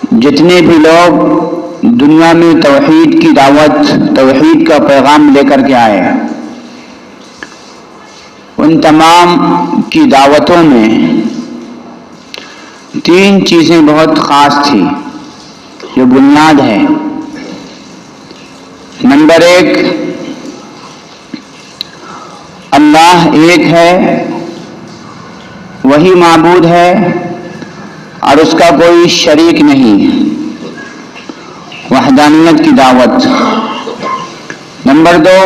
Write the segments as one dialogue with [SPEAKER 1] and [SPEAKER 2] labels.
[SPEAKER 1] جتنے بھی لوگ دنیا میں توحید کی دعوت، توحید کا پیغام لے کر کے آئے، ان تمام کی دعوتوں میں تین چیزیں بہت خاص تھی جو بنیاد ہے۔ نمبر ایک، اللہ ایک ہے، وہی معبود ہے اور اس کا کوئی شریک نہیں، وحدانیت کی دعوت۔ نمبر دو،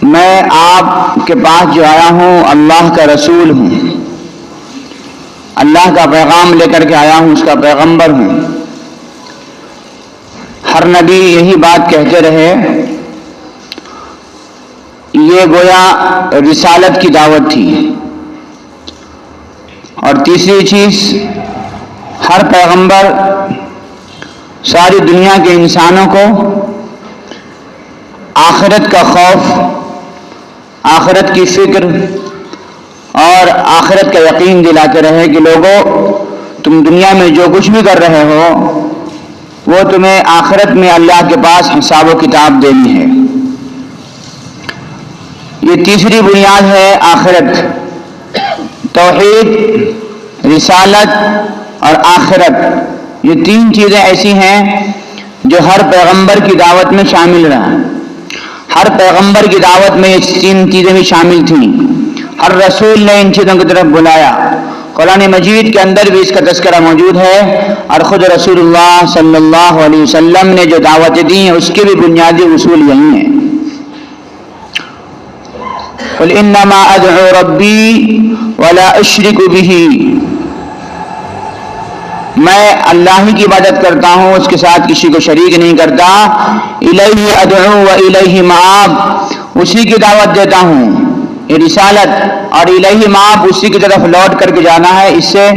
[SPEAKER 1] میں آپ کے پاس جو آیا ہوں اللہ کا رسول ہوں، اللہ کا پیغام لے کر کے آیا ہوں، اس کا پیغمبر ہوں۔ ہر نبی یہی بات کہتے رہے، یہ گویا رسالت کی دعوت تھی۔ اور تیسری چیز، ہر پیغمبر ساری دنیا کے انسانوں کو آخرت کا خوف، آخرت کی فکر اور آخرت کا یقین دلاتے رہے کہ لوگوں، تم دنیا میں جو کچھ بھی کر رہے ہو وہ تمہیں آخرت میں اللہ کے پاس حساب و کتاب دینی ہے۔ یہ تیسری بنیاد ہے آخرت۔ توحید، رسالت اور آخرت، یہ تین چیزیں ایسی ہیں جو ہر پیغمبر کی دعوت میں شامل رہا۔ ہر پیغمبر کی دعوت میں یہ تین چیزیں بھی شامل تھیں۔ ہر رسول نے ان چیزوں کی طرف بلایا۔ قرآن مجید کے اندر بھی اس کا تذکرہ موجود ہے، اور خود رسول اللہ صلی اللہ علیہ وسلم نے جو دعوتیں دی ہیں اس کے بھی بنیادی اصول یہی ہیں۔ قل انما ادعو ربی ولا اشرک بہ، میں اللہ ہی کی عبادت کرتا ہوں، اس کے ساتھ کسی کو شریک نہیں کرتا۔ الیہ ادعو و الیہ مآب، اسی کی دعوت دیتا ہوں، یہ رسالت، اور الہی مآب، اسی کی طرف لوٹ کر کے جانا ہے، اس سے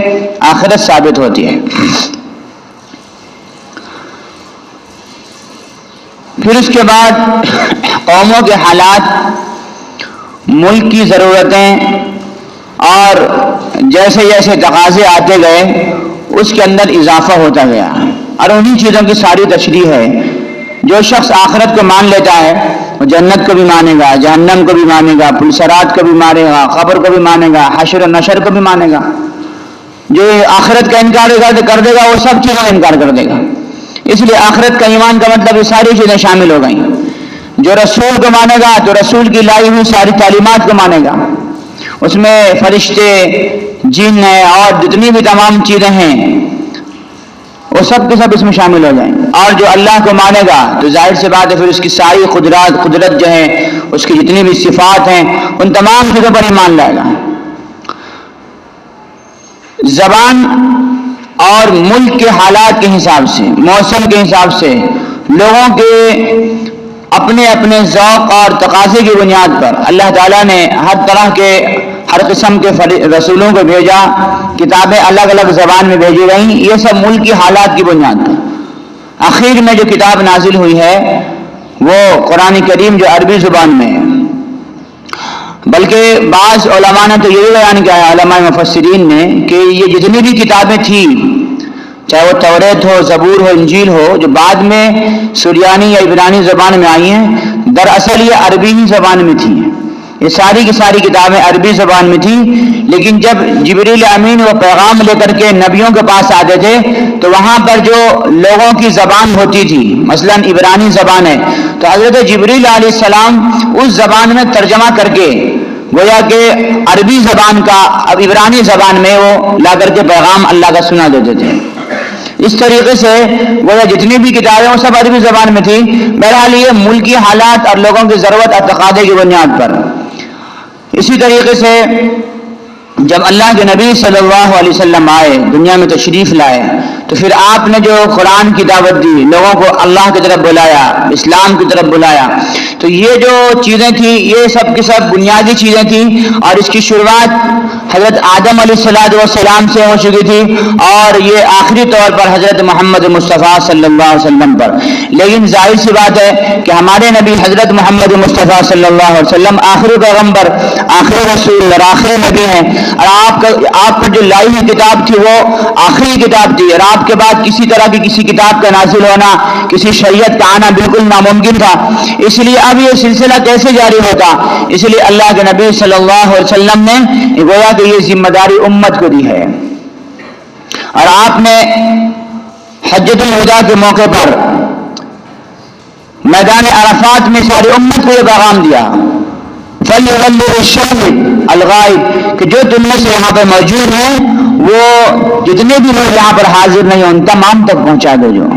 [SPEAKER 1] آخرت ثابت ہوتی ہے۔ پھر اس کے بعد قوموں کے حالات، ملک کی ضرورتیں، اور جیسے جیسے تقاضے آتے گئے اس کے اندر اضافہ ہوتا گیا، اور انہی چیزوں کی ساری تشریح ہے۔ جو شخص آخرت کو مان لیتا ہے وہ جنت کو بھی مانے گا، جہنم کو بھی مانے گا، پلسرات کو بھی مانے گا، قبر کو بھی مانے گا، حشر و نشر کو بھی مانے گا۔ جو آخرت کا انکار کر دے گا وہ سب چیزوں کا انکار کر دے گا۔ اس لیے آخرت کا ایمان کا مطلب یہ ساری چیزیں شامل ہو گئیں۔ جو رسول کو مانے گا تو رسول کی لائی ہوئی ساری تعلیمات کو مانے گا، اس میں فرشتے، جن اور جتنی بھی تمام چیزیں ہیں وہ سب کے سب اس میں شامل ہو جائیں۔ اور جو اللہ کو مانے گا تو ظاہر سی بات ہے پھر اس کی ساری قدرت جو ہے، اس کی جتنی بھی صفات ہیں، ان تمام چیزوں پر ایمان لائے گا۔ زبان اور ملک کے حالات کے حساب سے، موسم کے حساب سے، لوگوں کے اپنے اپنے ذوق اور تقاضے کی بنیاد پر اللہ تعالیٰ نے ہر طرح کے، ہر قسم کے رسولوں کو بھیجا، کتابیں الگ الگ زبان میں بھیجی گئیں، یہ سب ملک کی حالات کی بنیاد پر۔ آخر میں جو کتاب نازل ہوئی ہے وہ قرآن کریم جو عربی زبان میں ہے، بلکہ بعض علماء نے تو یہ بیان کیا ہے، علماء مفسرین نے، کہ یہ جتنی بھی کتابیں تھیں، چاہے وہ توریت ہو، زبور ہو، انجیل ہو، جو بعد میں سریانی یا عبرانی زبان میں آئی ہیں، دراصل یہ عربی ہی زبان میں تھیں۔ یہ ساری کی ساری کتابیں عربی زبان میں تھیں، لیکن جب جبریل امین وہ پیغام لے کر کے نبیوں کے پاس آتے تھے تو وہاں پر جو لوگوں کی زبان ہوتی تھی، مثلا عبرانی زبان ہے، تو حضرت جبریل علیہ السلام اس زبان میں ترجمہ کر کے گویا کہ عربی زبان کا اب عبرانی زبان میں وہ لا کر کے پیغام اللہ کا سنا دیتے تھے۔ اس طریقے سے گویا جتنی بھی کتابیں وہ سب عربی زبان میں تھی۔ بہرحال یہ ملکی حالات اور لوگوں کی ضرورت اور تقاضے کی بنیاد پر۔ اسی طریقے سے جب اللہ کے نبی صلی اللہ علیہ وسلم آئے، دنیا میں تشریف لائے، تو پھر آپ نے جو قرآن کی دعوت دی، لوگوں کو اللہ کی طرف بلایا، اسلام کی طرف بلایا، تو یہ جو چیزیں تھیں یہ سب کی سب بنیادی چیزیں تھیں، اور اس کی شروعات حضرت آدم علیہ السلام سے ہو چکی تھی، اور یہ آخری طور پر حضرت محمد مصطفیٰ صلی اللہ علیہ وسلم پر۔ لیکن ظاہر سی بات ہے کہ ہمارے نبی حضرت محمد مصطفیٰ صلی اللہ علیہ وسلم آخری پیغمبر، آخری رسول اور آخری نبی ہیں، اور آپ پر جو لائی ہوئی کتاب تھی وہ آخری کتاب تھی، اور آپ کے بعد کسی طرح کی کسی کتاب کا نازل ہونا، کسی شریعت کا آنا بالکل ناممکن تھا، اس لیے اب یہ سلسلہ کیسے جاری ہوتا؟ اس لیے اللہ کے نبی صلی اللہ علیہ وسلم نے گویا کہ یہ ذمہ داری امت کو دی ہے، اور آپ نے حجۃ الوداع کے موقع پر میدان عرفات میں ساری امت کو یہ پیغام دیا، فَلْيُبَلِّغِ الشَّاهِدُ الْغَائِبَ، کہ جو تم میں سے یہاں پر موجود ہیں وہ جتنے بھی لوگ یہاں پر حاضر نہیں ہوں ان تمام تک پہنچا دو جو۔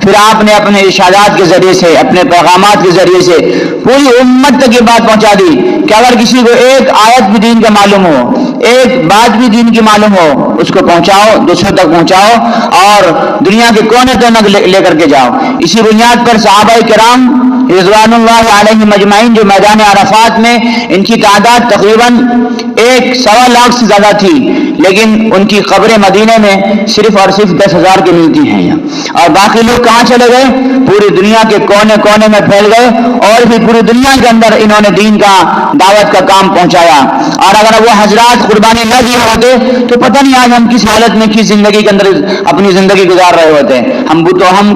[SPEAKER 1] پھر آپ نے اپنے ارشادات کے ذریعے سے، اپنے پیغامات کے ذریعے سے پوری امت تک یہ بات پہنچا دی کہ اگر کسی کو ایک آیت بھی دین کا معلوم ہو، ایک بات بھی دین کی معلوم ہو، اس کو پہنچاؤ، دوسروں تک پہنچاؤ اور دنیا کے کونے کونے لے کر کے جاؤ۔ اسی بنیاد پر صحابہ کرام رضوان اللہ علیہ مجمعین جو میدان عرفات میں، ان کی تعداد تقریباً 1.25 لاکھ سے زیادہ تھی، لیکن ان کی قبریں مدینے میں صرف اور صرف 10,000 کی ملتی ہیں، اور باقی لوگ کہاں چلے گئے؟ پوری دنیا کے کونے کونے میں پھیل گئے، اور بھی پوری دنیا کے اندر انہوں نے دین کا، دعوت کا کام پہنچایا۔ اور اگر وہ حضرات قربانی نہ دیے ہوتے تو پتہ نہیں آج ہم کس حالت میں، کس زندگی کے اندر اپنی زندگی گزار رہے ہوتے، ہم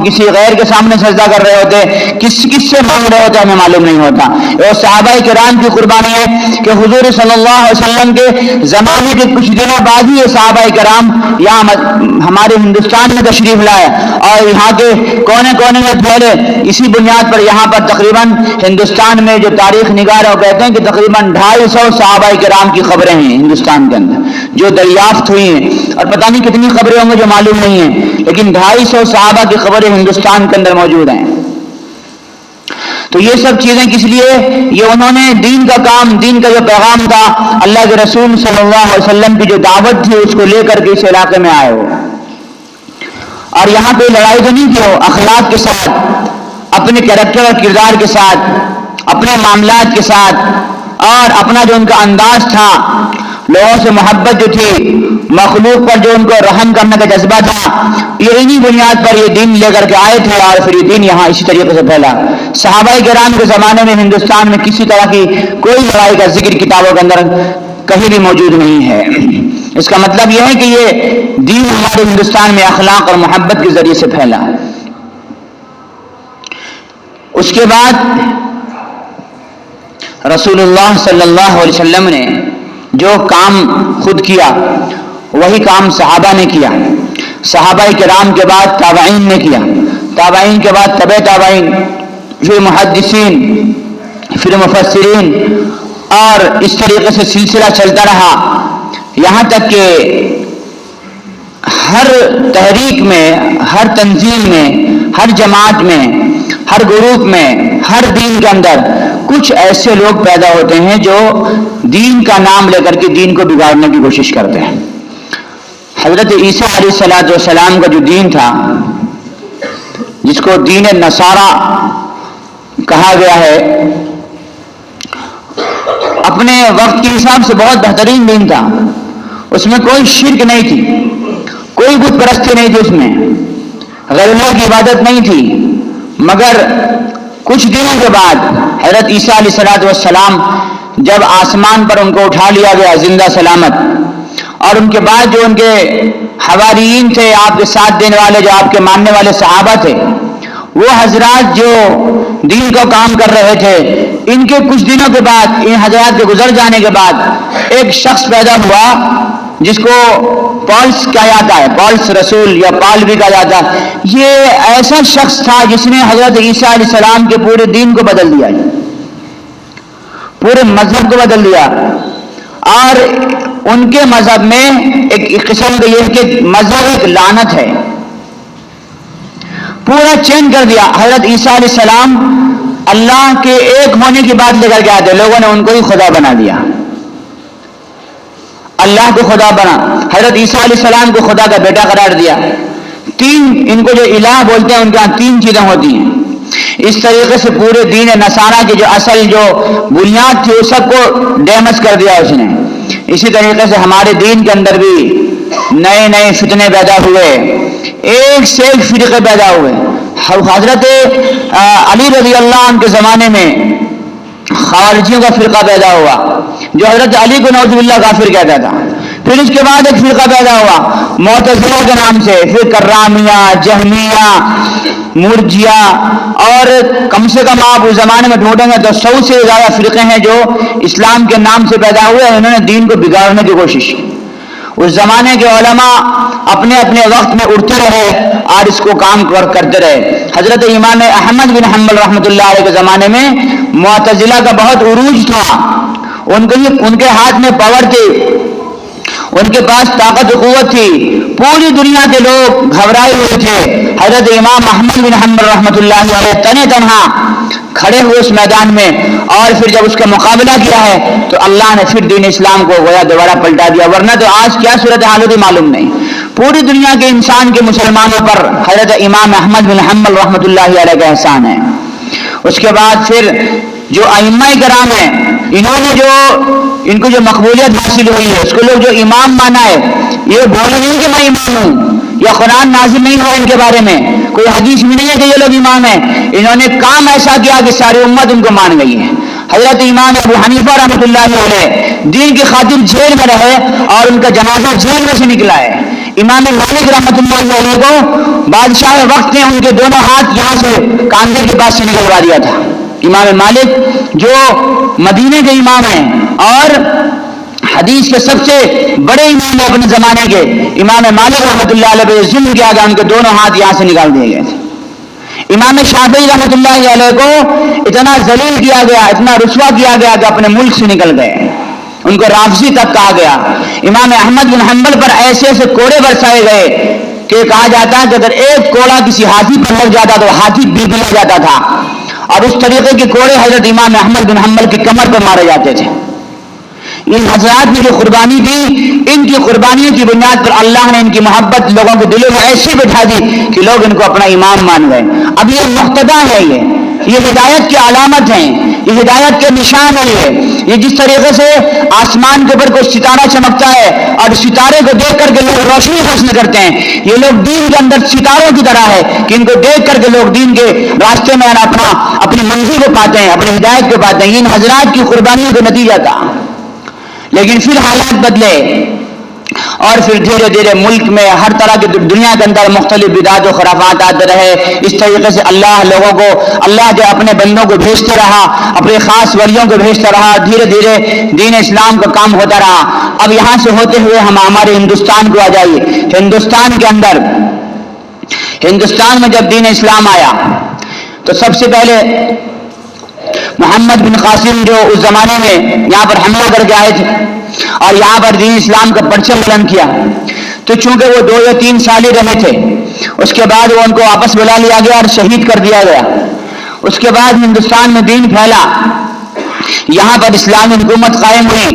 [SPEAKER 1] کسی غیر کے سامنے سجدہ کر رہے ہوتے، کس سے مانگ رہے ہوتے ہمیں معلوم نہیں ہوتا۔ اور صحابہ کرام کی قربانی ہے کہ حضور صلی اللہ علیہ وسلم کے زمانے کے کچھ دنوں بعد ہی یہ صحابہ کرام یہاں ہمارے ہندوستان میں تشریف لائے اور یہاں کے کونے کونے میں پھیلے۔ اسی بنیاد پر یہاں پر تقریباً ہندوستان میں جو تاریخ نگار ہے وہ کہتے ہیں کہ تقریباً 250 صحابہ کرام کی قبریں ہیں ہندوستان کے اندر جو دریافت ہوئی ہیں، اور پتہ نہیں کتنی قبریں ہوں گے جو معلوم نہیں ہیں، لیکن 250 صحابہ کی قبریں ہندوستان کے اندر موجود ہیں۔ تو یہ سب چیزیں کس لیے؟ یہ انہوں نے دین کا کام، دین کا جو پیغام تھا، اللہ کے رسول صلی اللہ علیہ وسلم کی جو دعوت تھی اس کو لے کر کے اس علاقے میں آئے ہو، اور یہاں پہ لڑائی تو نہیں کی ہو، اخلاق کے ساتھ، اپنے کریکٹر اور کردار کے ساتھ، اپنے معاملات کے ساتھ، اور اپنا جو ان کا انداز تھا، لوگوں سے محبت جو تھی، مخلوق پر جو ان کو رحم کرنے کا جذبہ تھا، یہ انہی بنیاد پر یہ دین لے کر کے آئے تھے، اور پھر یہ دین یہاں اسی طریقے سے پھیلا۔ صحابہ کرام کے زمانے میں ہندوستان میں کسی طرح کی کوئی لڑائی کا ذکر کتابوں کے اندر کہیں بھی موجود نہیں ہے۔ اس کا مطلب یہ ہے کہ یہ دین ہمارے ہندوستان میں اخلاق اور محبت کے ذریعے سے پھیلا۔ اس کے بعد رسول اللہ صلی اللہ علیہ وسلم نے جو کام خود کیا وہی کام صحابہ نے کیا، صحابہ کرام کے بعد تابعین نے کیا، تابعین کے بعد تبع تابعین، پھر محدثین، پھر مفسرین، اور اس طریقے سے سلسلہ چلتا رہا، یہاں تک کہ ہر تحریک میں، ہر تنظیم میں، ہر جماعت میں، ہر گروپ میں، ہر دین کے اندر کچھ ایسے لوگ پیدا ہوتے ہیں جو دین کا نام لے کر کے دین کو بگاڑنے کی کوشش کرتے ہیں۔ حضرت عیسیٰ علیہ الصلوۃ والسلام کا جو دین تھا، جس کو دین نصارہ کہا گیا ہے، اپنے وقت کے حساب سے بہت بہترین دین تھا، اس میں کوئی شرک نہیں تھی، کوئی بت پرستی نہیں تھی، اس میں غیر اللہ کی عبادت نہیں تھی، مگر کچھ دنوں کے بعد حضرت عیسیٰ علیہ الصلوۃ والسلام جب آسمان پر ان کو اٹھا لیا گیا زندہ سلامت، اور ان کے بعد جو ان کے حواریین تھے، آپ کے ساتھ دینے والے، جو آپ کے ماننے والے صحابہ تھے، وہ حضرات جو دین کو کام کر رہے تھے، ان کے کچھ دنوں کے بعد، ان حضرات کے گزر جانے کے بعد ایک شخص پیدا ہوا جس کو پالس کہا جاتا ہے، پالس رسول یا پال بھی کہا جاتا ہے۔ یہ ایسا شخص تھا جس نے حضرت عیسیٰ علیہ السلام کے پورے دین کو بدل دیا، پورے مذہب کو بدل دیا، اور ان کے مذہب میں ایک قسم کا یہ کہ مذہب ایک لعنت ہے، پورا چینج کر دیا۔ حضرت عیسیٰ علیہ السلام اللہ کے ایک ہونے کی بات لے کر کے آتے، لوگوں نے ان کو ہی خدا بنا دیا، اللہ کو خدا بنا، حضرت عیسیٰ علیہ السلام کو خدا کا بیٹا قرار دیا۔ ان کو جو الہ بولتے ہیں ان کے یہاں 3 چیزیں ہوتی ہیں۔ اس طریقے سے پورے دین نصارہ کی جو اصل جو بنیاد تھی اس سب کو ڈیمیج کر دیا اس نے۔ اسی طریقے سے ہمارے دین کے اندر بھی نئے نئے فتنے پیدا ہوئے، ایک سے ایک فرقے پیدا ہوئے۔ حضرت علی رضی اللہ عنہ کے زمانے میں خوارجیوں کا فرقہ پیدا ہوا، جو حضرت علی کو نعوذ باللہ کافر کہتا تھا. پھر اس کے بعد ایک فرقہ پیدا ہوا معتزلہ کے نام سے، پھر کرامیہ، جہمیہ، مرجیہ، اور کم سے کم آپ اس زمانے میں ڈھونڈیں گے تو 100 سے زیادہ فرقے ہیں جو اسلام کے نام سے پیدا ہوئے. انہوں نے دین کو بگاڑنے کی کوشش کی. اس زمانے کے علماء اپنے اپنے وقت میں اٹھتے رہے اور اس کو کام کرتے رہے. حضرت امام احمد بن حنبل رحمۃ اللہ علیہ کے زمانے میں معتزلہ کا بہت عروج تھا. ان کے ہاتھ میں پاور تھی، ان کے پاس طاقت و قوت تھی. پوری دنیا کے لوگ گھبرائے ہوئے تھے. حضرت امام محمد بن حنبل رحمۃ اللہ علیہ تنے تنہا کھڑے ہوئے اس میدان میں، اور پھر جب اس کا مقابلہ کیا ہے تو اللہ نے پھر دین اسلام کو گویا دوبارہ پلٹا دیا. ورنہ تو آج کیا صورت حال ہوتی معلوم نہیں. پوری دنیا کے انسان کے مسلمانوں پر حضرت امام احمد بن حنبل رحمۃ اللہ علیہ کا احسان ہے. اس کے بعد پھر جو ائمہ کرام ہیں، ان کو جو مقبولیت حاصل ہوئی ہے، اس کو لوگ جو امام مانا ہے، یہ بولے نہیں کہ میں امام ہوں، یا قرآن نازل نہیں ہوا ان کے بارے میں، کوئی حدیث بھی نہیں ہے کہ یہ لوگ امام ہیں. انہوں نے کام ایسا کیا کہ ساری امت ان کو مان گئی ہے. حضرت امام ابو حنیفہ رحمۃ اللہ علیہ دین کی خاطر جیل میں رہے اور ان کا جنازہ جیل میں سے نکلا ہے. امام مالک رحمۃ اللہ علیہ کو بادشاہ وقت نے ان کے دونوں ہاتھ یہاں سے کاندھے کے پاس سے نکلوا دیا تھا. امام مالک جو مدینے کے امام ہیں اور حدیث کے سب سے بڑے امام اپنے زمانے کے، امام مالک رحمۃ اللہ علیہ پہ ظلم کیا گیا، ان کے دونوں ہاتھ یہاں سے نکال دیے گئے تھے. امام شافعی رحمۃ اللہ علیہ کو اتنا ذلیل کیا گیا، اتنا رسوا کیا گیا کہ اپنے ملک سے نکل گئے، ان کو رافضی تک کہا گیا. امام احمد بن حنبل پر ایسے ایسے کوڑے برسائے گئے کہ کہا جاتا ہے کہ اگر ایک کوڑا کسی ہاتھی پر لگ جاتا تو ہاتھی بل جاتا تھا، اور اس طریقے کے کوڑے حضرت امام احمد بن حنبل کی کمر پر مارے جاتے تھے. ان حضرات کی جو قربانی تھی، ان کی قربانیوں کی بنیاد پر اللہ نے ان کی محبت لوگوں کے دلوں میں ایسی بٹھا دی کہ لوگ ان کو اپنا امام مان گئے. اب یہ مقتدا ہے، یہ ہدایت کی علامت ہیں، یہ ہدایت کے نشان ہے. یہ جس طریقے سے آسمان کے اوپر کوئی ستارہ چمکتا ہے اور ستارے کو دیکھ کر کے لوگ روشنی حاصل کرتے ہیں، یہ لوگ دین کے اندر ستاروں کی طرح ہے کہ ان کو دیکھ کر کے لوگ دین کے راستے میں اپنی منزل کو پاتے ہیں، اپنی ہدایت کو پاتے ہیں. ان حضرات کی قربانیوں کا نتیجہ تھا. لیکن پھر حالات بدلے اور پھر دھیرے دھیرے ملک میں ہر طرح کی دنیا کے اندر مختلف بدعات و خرافات آتے رہے. اس طریقے سے اللہ جو اپنے بندوں کو بھیجتے رہا، اپنے خاص ولیوں کو بھیجتا رہا. دھیرے دھیرے دین اسلام کا کام ہوتا رہا. اب یہاں سے ہوتے ہوئے ہم ہمارے ہندوستان کو آ جائیے. ہندوستان کے اندر، ہندوستان میں جب دین اسلام آیا تو سب سے پہلے محمد بن قاسم جو اس زمانے میں یہاں پر حملہ کر کے آئے تھے اور یہاں پر دین اسلام کا پرچم بلند کیا، تو چونکہ وہ 2 یا 3 سال ہی رہے تھے، اس کے بعد وہ ان کو واپس بلا لیا گیا اور شہید کر دیا گیا. اس کے بعد ہندوستان میں دین پھیلا، یہاں پر اسلامی حکومت قائم ہوئی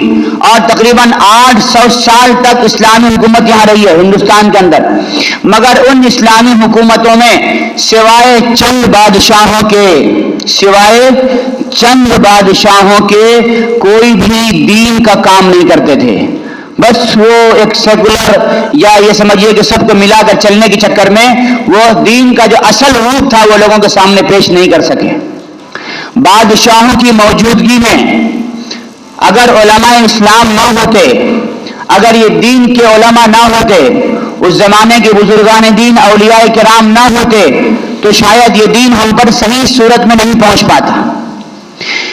[SPEAKER 1] اور تقریباً 800 سال تک اسلامی حکومت یہاں رہی ہے ہندوستان کے اندر. مگر ان اسلامی حکومتوں میں سوائے چند بادشاہوں کے کوئی بھی دین کا کام نہیں کرتے تھے. بس وہ ایک سیکولر، یا یہ سمجھیے کہ سب کو ملا کر چلنے کے چکر میں وہ دین کا جو اصل روپ تھا وہ لوگوں کے سامنے پیش نہیں کر سکے. بادشاہوں کی موجودگی میں اگر علماء اسلام نہ ہوتے، اگر یہ دین کے علماء نہ ہوتے، اس زمانے کے بزرگان دین اولیاء کرام نہ ہوتے تو شاید یہ دین ہم پر صحیح صورت میں نہیں پہنچ پاتا.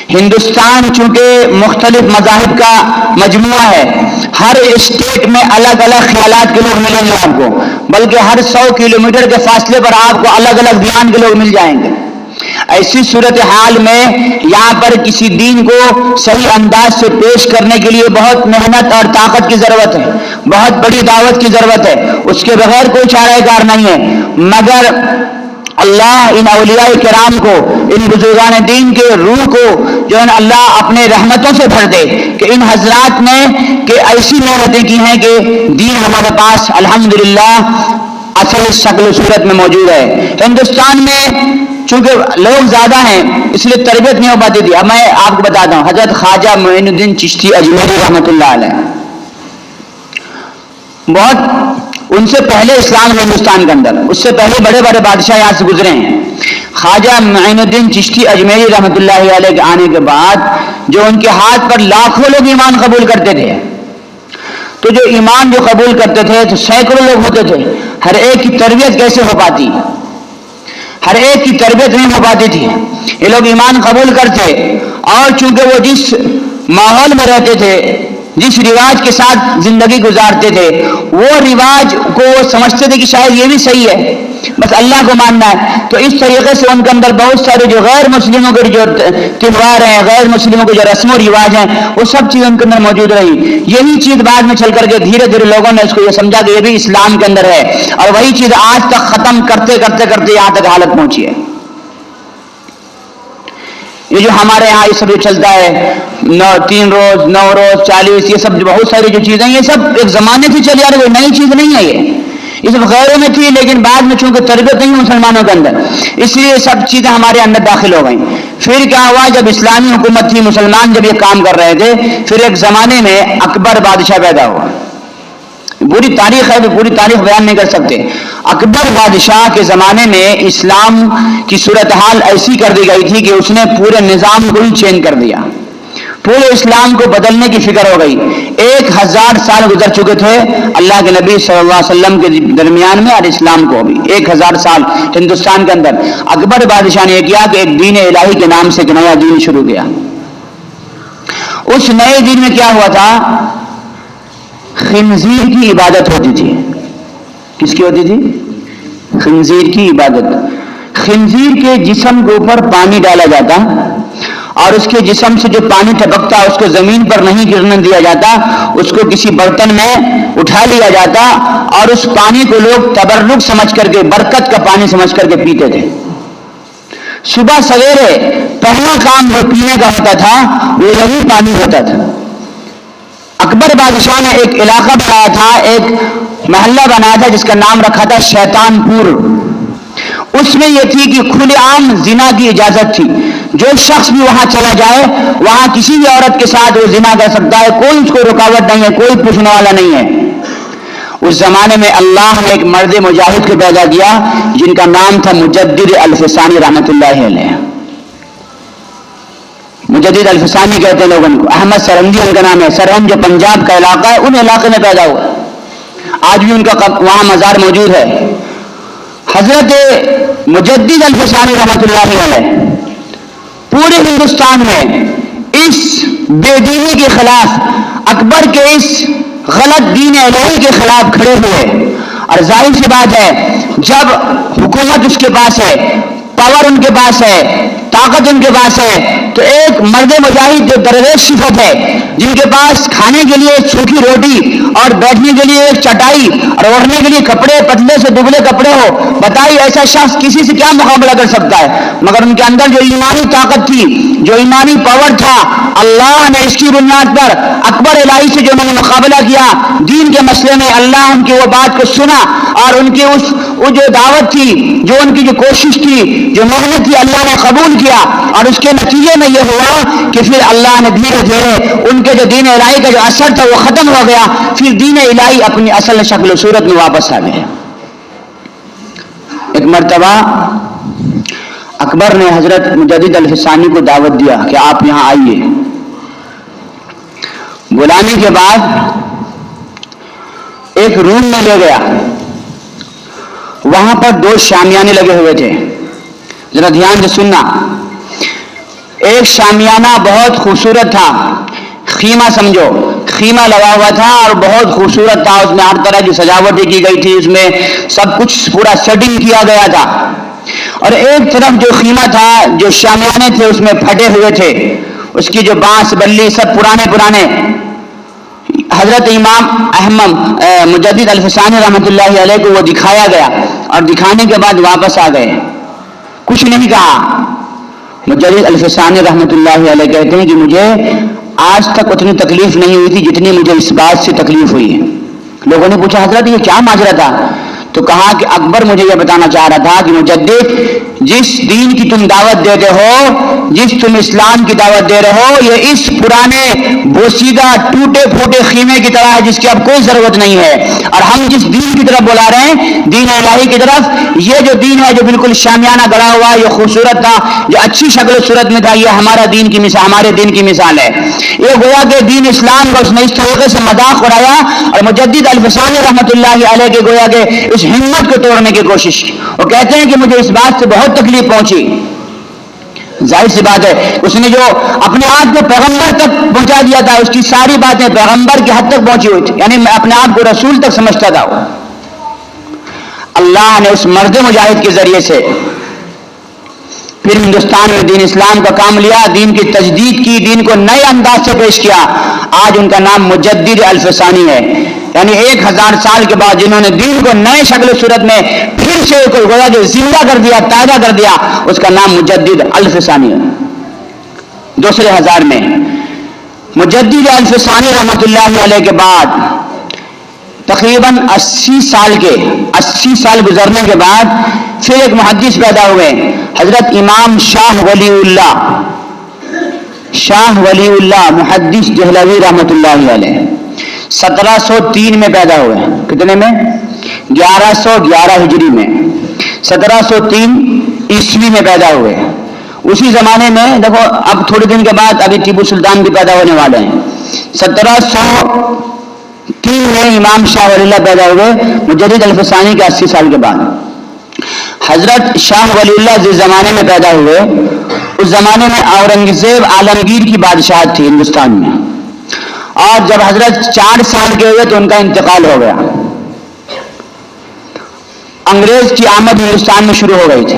[SPEAKER 1] ہندوستان چونکہ مختلف مذاہب کا مجموعہ ہے، ہر اسٹیٹ میں الگ الگ خیالات کے لوگ ملیں گے آپ کو، بلکہ ہر 100 کلومیٹر کے فاصلے پر آپ کو الگ الگ دیان کے لوگ مل جائیں گے. ایسی صورتحال میں یہاں پر کسی دین کو صحیح انداز سے پیش کرنے کے لیے بہت محنت اور طاقت کی ضرورت ہے، بہت بڑی دعوت کی ضرورت ہے. اس کے بغیر کوئی چارہ کار نہیں ہے. مگر اللہ ان اولیاء کرام کو، ان بزرگان دین کے روح کو جو ہے اللہ اپنے رحمتوں سے بھر دے کہ ان حضرات نے کہ ایسی محنتیں کی ہیں کہ دین ہمارے پاس الحمدللہ اصل شکل و صورت میں موجود ہے. ہندوستان میں چونکہ لوگ زیادہ ہیں اس لیے تربیت نہیں ہو پاتی تھی. اب میں آپ کو بتاتا ہوں، حضرت خواجہ معین الدین چشتی اجمیری رحمۃ اللہ علیہ، بہت ان سے پہلے اسلام ہندوستان کے اندر، اس سے پہلے بڑے بڑے بادشاہ یہاں سے گزرے ہیں. خواجہ معین الدین چشتی اجمیری رحمۃ اللہ علیہ کے آنے کے بعد جو ان کے ہاتھ پر لاکھوں لوگ ایمان قبول کرتے تھے، تو جو ایمان جو قبول کرتے تھے تو سینکڑوں لوگ ہوتے تھے، ہر ایک کی تربیت کیسے ہو پاتی؟ ہر ایک کی تربیت نہیں ہو پاتی تھی۔ یہ لوگ ایمان قبول کرتے، اور چونکہ وہ جس ماحول میں رہتے تھے، جس رواج کے ساتھ زندگی گزارتے تھے، وہ رواج کو وہ سمجھتے تھے کہ شاید یہ بھی صحیح ہے، بس اللہ کو ماننا ہے، تو اس طریقے سے ان کے اندر بہت سارے جو غیر مسلموں کے جو تہوار ہیں، غیر مسلموں کے جو رسم و رواج ہیں، وہ سب چیزیں ان کے اندر موجود رہی۔ یہی چیز بعد میں چل کر کے دھیرے دھیرے لوگوں نے اس کو یہ سمجھا کہ یہ بھی اسلام کے اندر ہے، اور وہی چیز آج تک ختم کرتے کرتے کرتے یہاں تک حالت پہنچی ہے۔ یہ جو ہمارے یہاں یہ سب جو چلتا ہے 3 روز 9 روز 40، یہ سب بہت ساری جو چیزیں، یہ سب ایک زمانے سے چلی آ رہی، کوئی نئی چیز نہیں ہے۔ یہ سب غیروں میں تھی، لیکن بعد میں چونکہ تربیت نہیں مسلمانوں کے اندر، اس لیے یہ سب چیزیں ہمارے اندر داخل ہو گئیں۔ پھر کیا ہوا، جب اسلامی حکومت تھی، مسلمان جب یہ کام کر رہے تھے، پھر ایک زمانے میں اکبر بادشاہ پیدا ہوا۔ پوری تاریخ ہے، پوری تاریخ بیان نہیں کر سکتے۔ اکبر بادشاہ کے زمانے میں اسلام کی صورتحال ایسی کر دی گئی تھی کہ اس نے پورے نظام کو ہی چینج کر دیا، پورے اسلام کو بدلنے کی فکر ہو گئی۔ 1000 سال گزر چکے تھے اللہ کے نبی صلی اللہ علیہ وسلم کے درمیان میں، اور اسلام کو بھی 1000 سال ہندوستان کے اندر۔ اکبر بادشاہ نے یہ کیا کہ ایک دین الہی کے نام سے ایک نیا دین شروع کیا۔ اس نئے دین میں کیا ہوا تھا، خنزیر کی عبادت ہوتی تھی۔ کس کی ہوتی تھی؟ خنزیر کی عبادت۔ خنزیر کے جسم کے اوپر پانی ڈالا جاتا، اور اس کے جسم سے جو پانی ٹپکتا اس کو زمین پر نہیں گرنے دیا جاتا، اس کو کسی برتن میں اٹھا لیا جاتا، اور اس پانی کو لوگ تبرک سمجھ کر کے، برکت کا پانی سمجھ کر کے پیتے تھے۔ صبح سویرے پہلا کام جو پینے کا ہوتا تھا وہ یہی پانی ہوتا تھا۔ اکبر بادشاہ نے ایک علاقہ بنایا تھا، ایک محلہ بنایا تھا جس کا نام رکھا تھا شیطان پور۔ اس میں یہ تھی کہ کھلے عام زنا کی اجازت تھی، جو شخص بھی وہاں چلا جائے، وہاں کسی بھی عورت کے ساتھ وہ زنا کر سکتا ہے، کوئی اس کو رکاوٹ نہیں ہے، کوئی پوچھنے والا نہیں ہے۔ اس زمانے میں اللہ نے ایک مرد مجاہد کو پیدا کیا جن کا نام تھا مجدد الفسانی رحمۃ اللہ علیہ۔ مجدد الفسانی کہتے ہیں لوگ ان کو، احمد سرہندی ان کا نام ہے۔ سرہند جو پنجاب کا علاقہ ہے، ان علاقے میں پیدا ہوا، آج بھی ان کا وہاں مزار موجود ہے۔ حضرت مجدد الفسانی رحمۃ اللہ علیہ پورے ہندوستان میں اس بے دینی کے خلاف، اکبر کے اس غلط دین الہی کے خلاف کھڑے ہوئے۔ اور ظاہر سی بات ہے، جب حکومت اس کے پاس ہے، پاور ان کے پاس ہے، طاقت ان کے پاس ہے، تو ایک مرد مجاہد جو درویش صفت ہے، جن کے پاس کھانے کے لیے سوکھی روٹی اور بیٹھنے کے لیے ایک چٹائی اور اوڑھنے کے لیے کپڑے، پتلے سے دبلے کپڑے ہو، بتائیے ایسا شخص کسی سے کیا مقابلہ کر سکتا ہے؟ مگر ان کے اندر جو ایمانی طاقت تھی، جو ایمانی پاور تھا، اللہ نے اس کی بنیاد پر اکبر الہی سے جو انہوں نے مقابلہ کیا دین کے مسئلے میں، اللہ ان کی وہ بات کو سنا، اور ان کی وہ جو دعوت تھی، جو ان کی جو کوشش تھی، جو محنت تھی، اللہ نے قبول کیا۔ اور اس کے نتیجے میں یہ ہوا کہ پھر اللہ نے دھیرے دھیرے ان کے جو دین الہی کا جو اثر تھا وہ ختم ہو گیا، پھر دین الہی اپنی اصل شکل و صورت میں واپس آ گئے۔ ایک مرتبہ اکبر نے حضرت مجدد الفسانی کو دعوت دیا کہ آپ یہاں آئیے۔ بلانے کے بعد ایک روم میں لے گیا، وہاں پر 2 شامیانے لگے ہوئے تھے، ذرا دھیان سے سننا۔ ایک شامیانہ بہت خوبصورت تھا، خیمہ سمجھو، خیمہ لگا ہوا تھا اور بہت خوبصورت تھا، اس میں ہر طرح کی سجاوٹیں کی گئی تھی، اس میں سب کچھ پورا سیٹنگ کیا گیا تھا۔ اور ایک طرف جو خیمہ تھا، جو شامیانے تھے اس میں پھٹے ہوئے تھے، اس کی جو بانس بلی سب پرانے۔ حضرت امام احمد مجدد الفسانی رحمۃ اللہ علیہ کو وہ دکھایا گیا، اور دکھانے کے بعد واپس آ گئے، کچھ نہیں کہا۔ مجدد الفسانی رحمۃ اللہ علیہ کہتے ہیں کہ مجھے آج تک اتنی تکلیف نہیں ہوئی تھی جتنی مجھے اس بات سے تکلیف ہوئی ہے۔ لوگوں نے پوچھا حضرت یہ کیا ماجرا تھا؟ تو کہا کہ اکبر مجھے یہ بتانا چاہ رہا تھا کہ مجدد، جس دین کی تم دعوت دیتے ہو، جس تم اسلام کی دعوت دے رہے ہو، یہ اس پرانے بوسیدہ ٹوٹے پھوٹے خیمے کی طرح ہے جس کی اب کوئی ضرورت نہیں ہے، اور ہم جس دین کی طرف بلا رہے ہیں، دین الہی کی طرف، یہ جو دین ہے جو بالکل شامیانہ گڑا ہوا، یہ خوبصورت تھا، جو اچھی شکل و صورت میں تھا، یہ ہمارے دین کی مثال ہے۔ یہ گویا کہ دین اسلام کا اس نے اس طریقے سے مذاق اڑایا، اور مجدد الفسانی رحمۃ اللہ علیہ کے گویا کہ اس ہمت کو توڑنے کی کوشش کی۔ وہ کہتے ہیں کہ مجھے اس بات سے بہت تکلیف پہنچی، ظاہر سی بات ہے اس نے جو اپنے آپ کو پیغمبر تک پہنچا دیا تھا، اس کی ساری باتیں پیغمبر کی حد تک پہنچی ہوئی تھی، یعنی میں اپنے آپ کو رسول تک سمجھتا تھا۔ اللہ نے اس مرد مجاہد کے ذریعے سے پھر ہندوستان میں دین اسلام کا کام لیا، دین کی تجدید کی، دین کو نئے انداز سے پیش کیا۔ آج ان کا نام مجدد الفسانی ہے، یعنی 1000 سال کے بعد جنہوں نے دین کو نئے شکل و صورت میں پھر سے کوئی گویا کہ زندہ کر دیا، تازہ کر دیا، اس کا نام مجدد الفسانی ہے۔ دوسرے ہزار میں مجدد الفسانی رحمۃ اللہ علیہ کے بعد تقریباً 80 سال گزرنے کے بعد پھر ایک محدث پیدا ہوئے، حضرت امام شاہ ولی اللہ محدث دہلوی رحمۃ اللہ علیہ 1703 میں پیدا ہوئے۔ کتنے میں؟ 1111 ہجری میں، 1703 عیسوی میں پیدا ہوئے۔ اسی زمانے میں دیکھو، اب تھوڑے دن کے بعد ابھی ٹیپو سلطان بھی پیدا ہونے والے ہیں۔ 1703 میں امام شاہ ولی اللہ پیدا ہوئے، مجدد الفسانی کے 80 سال کے بعد۔ حضرت شاہ ولی اللہ جس زمانے میں پیدا ہوئے، اس زمانے میں اورنگزیب عالمگیر کی بادشاہت تھی ہندوستان میں، اور جب حضرت 4 سال کے ہوئے تو ان کا انتقال ہو گیا۔ انگریز کی آمد ہندوستان میں شروع ہو گئی تھی۔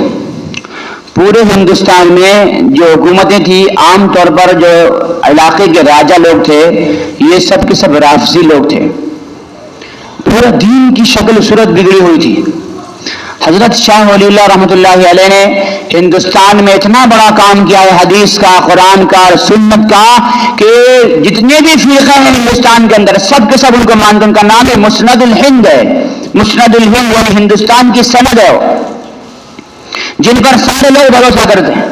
[SPEAKER 1] پورے ہندوستان میں جو حکومتیں تھیں، عام طور پر جو علاقے کے راجا لوگ تھے، یہ سب کے سب رافضی لوگ تھے۔ پورا دین کی شکل و صورت بگڑی ہوئی تھی۔ حضرت شاہ ولی اللہ رحمۃ اللہ علیہ نے ہندوستان میں اتنا بڑا کام کیا ہے، حدیث کا، قرآن کا، سنت کا، کہ جتنے بھی فرقے ہیں ہندوستان کے اندر سب کے سب ان کو مانتے۔ ان کا نام ہے مسند الہند ہے، مسند الہند یعنی ہندوستان کی سند ہے، جن پر سارے لوگ بھروسہ کرتے ہیں۔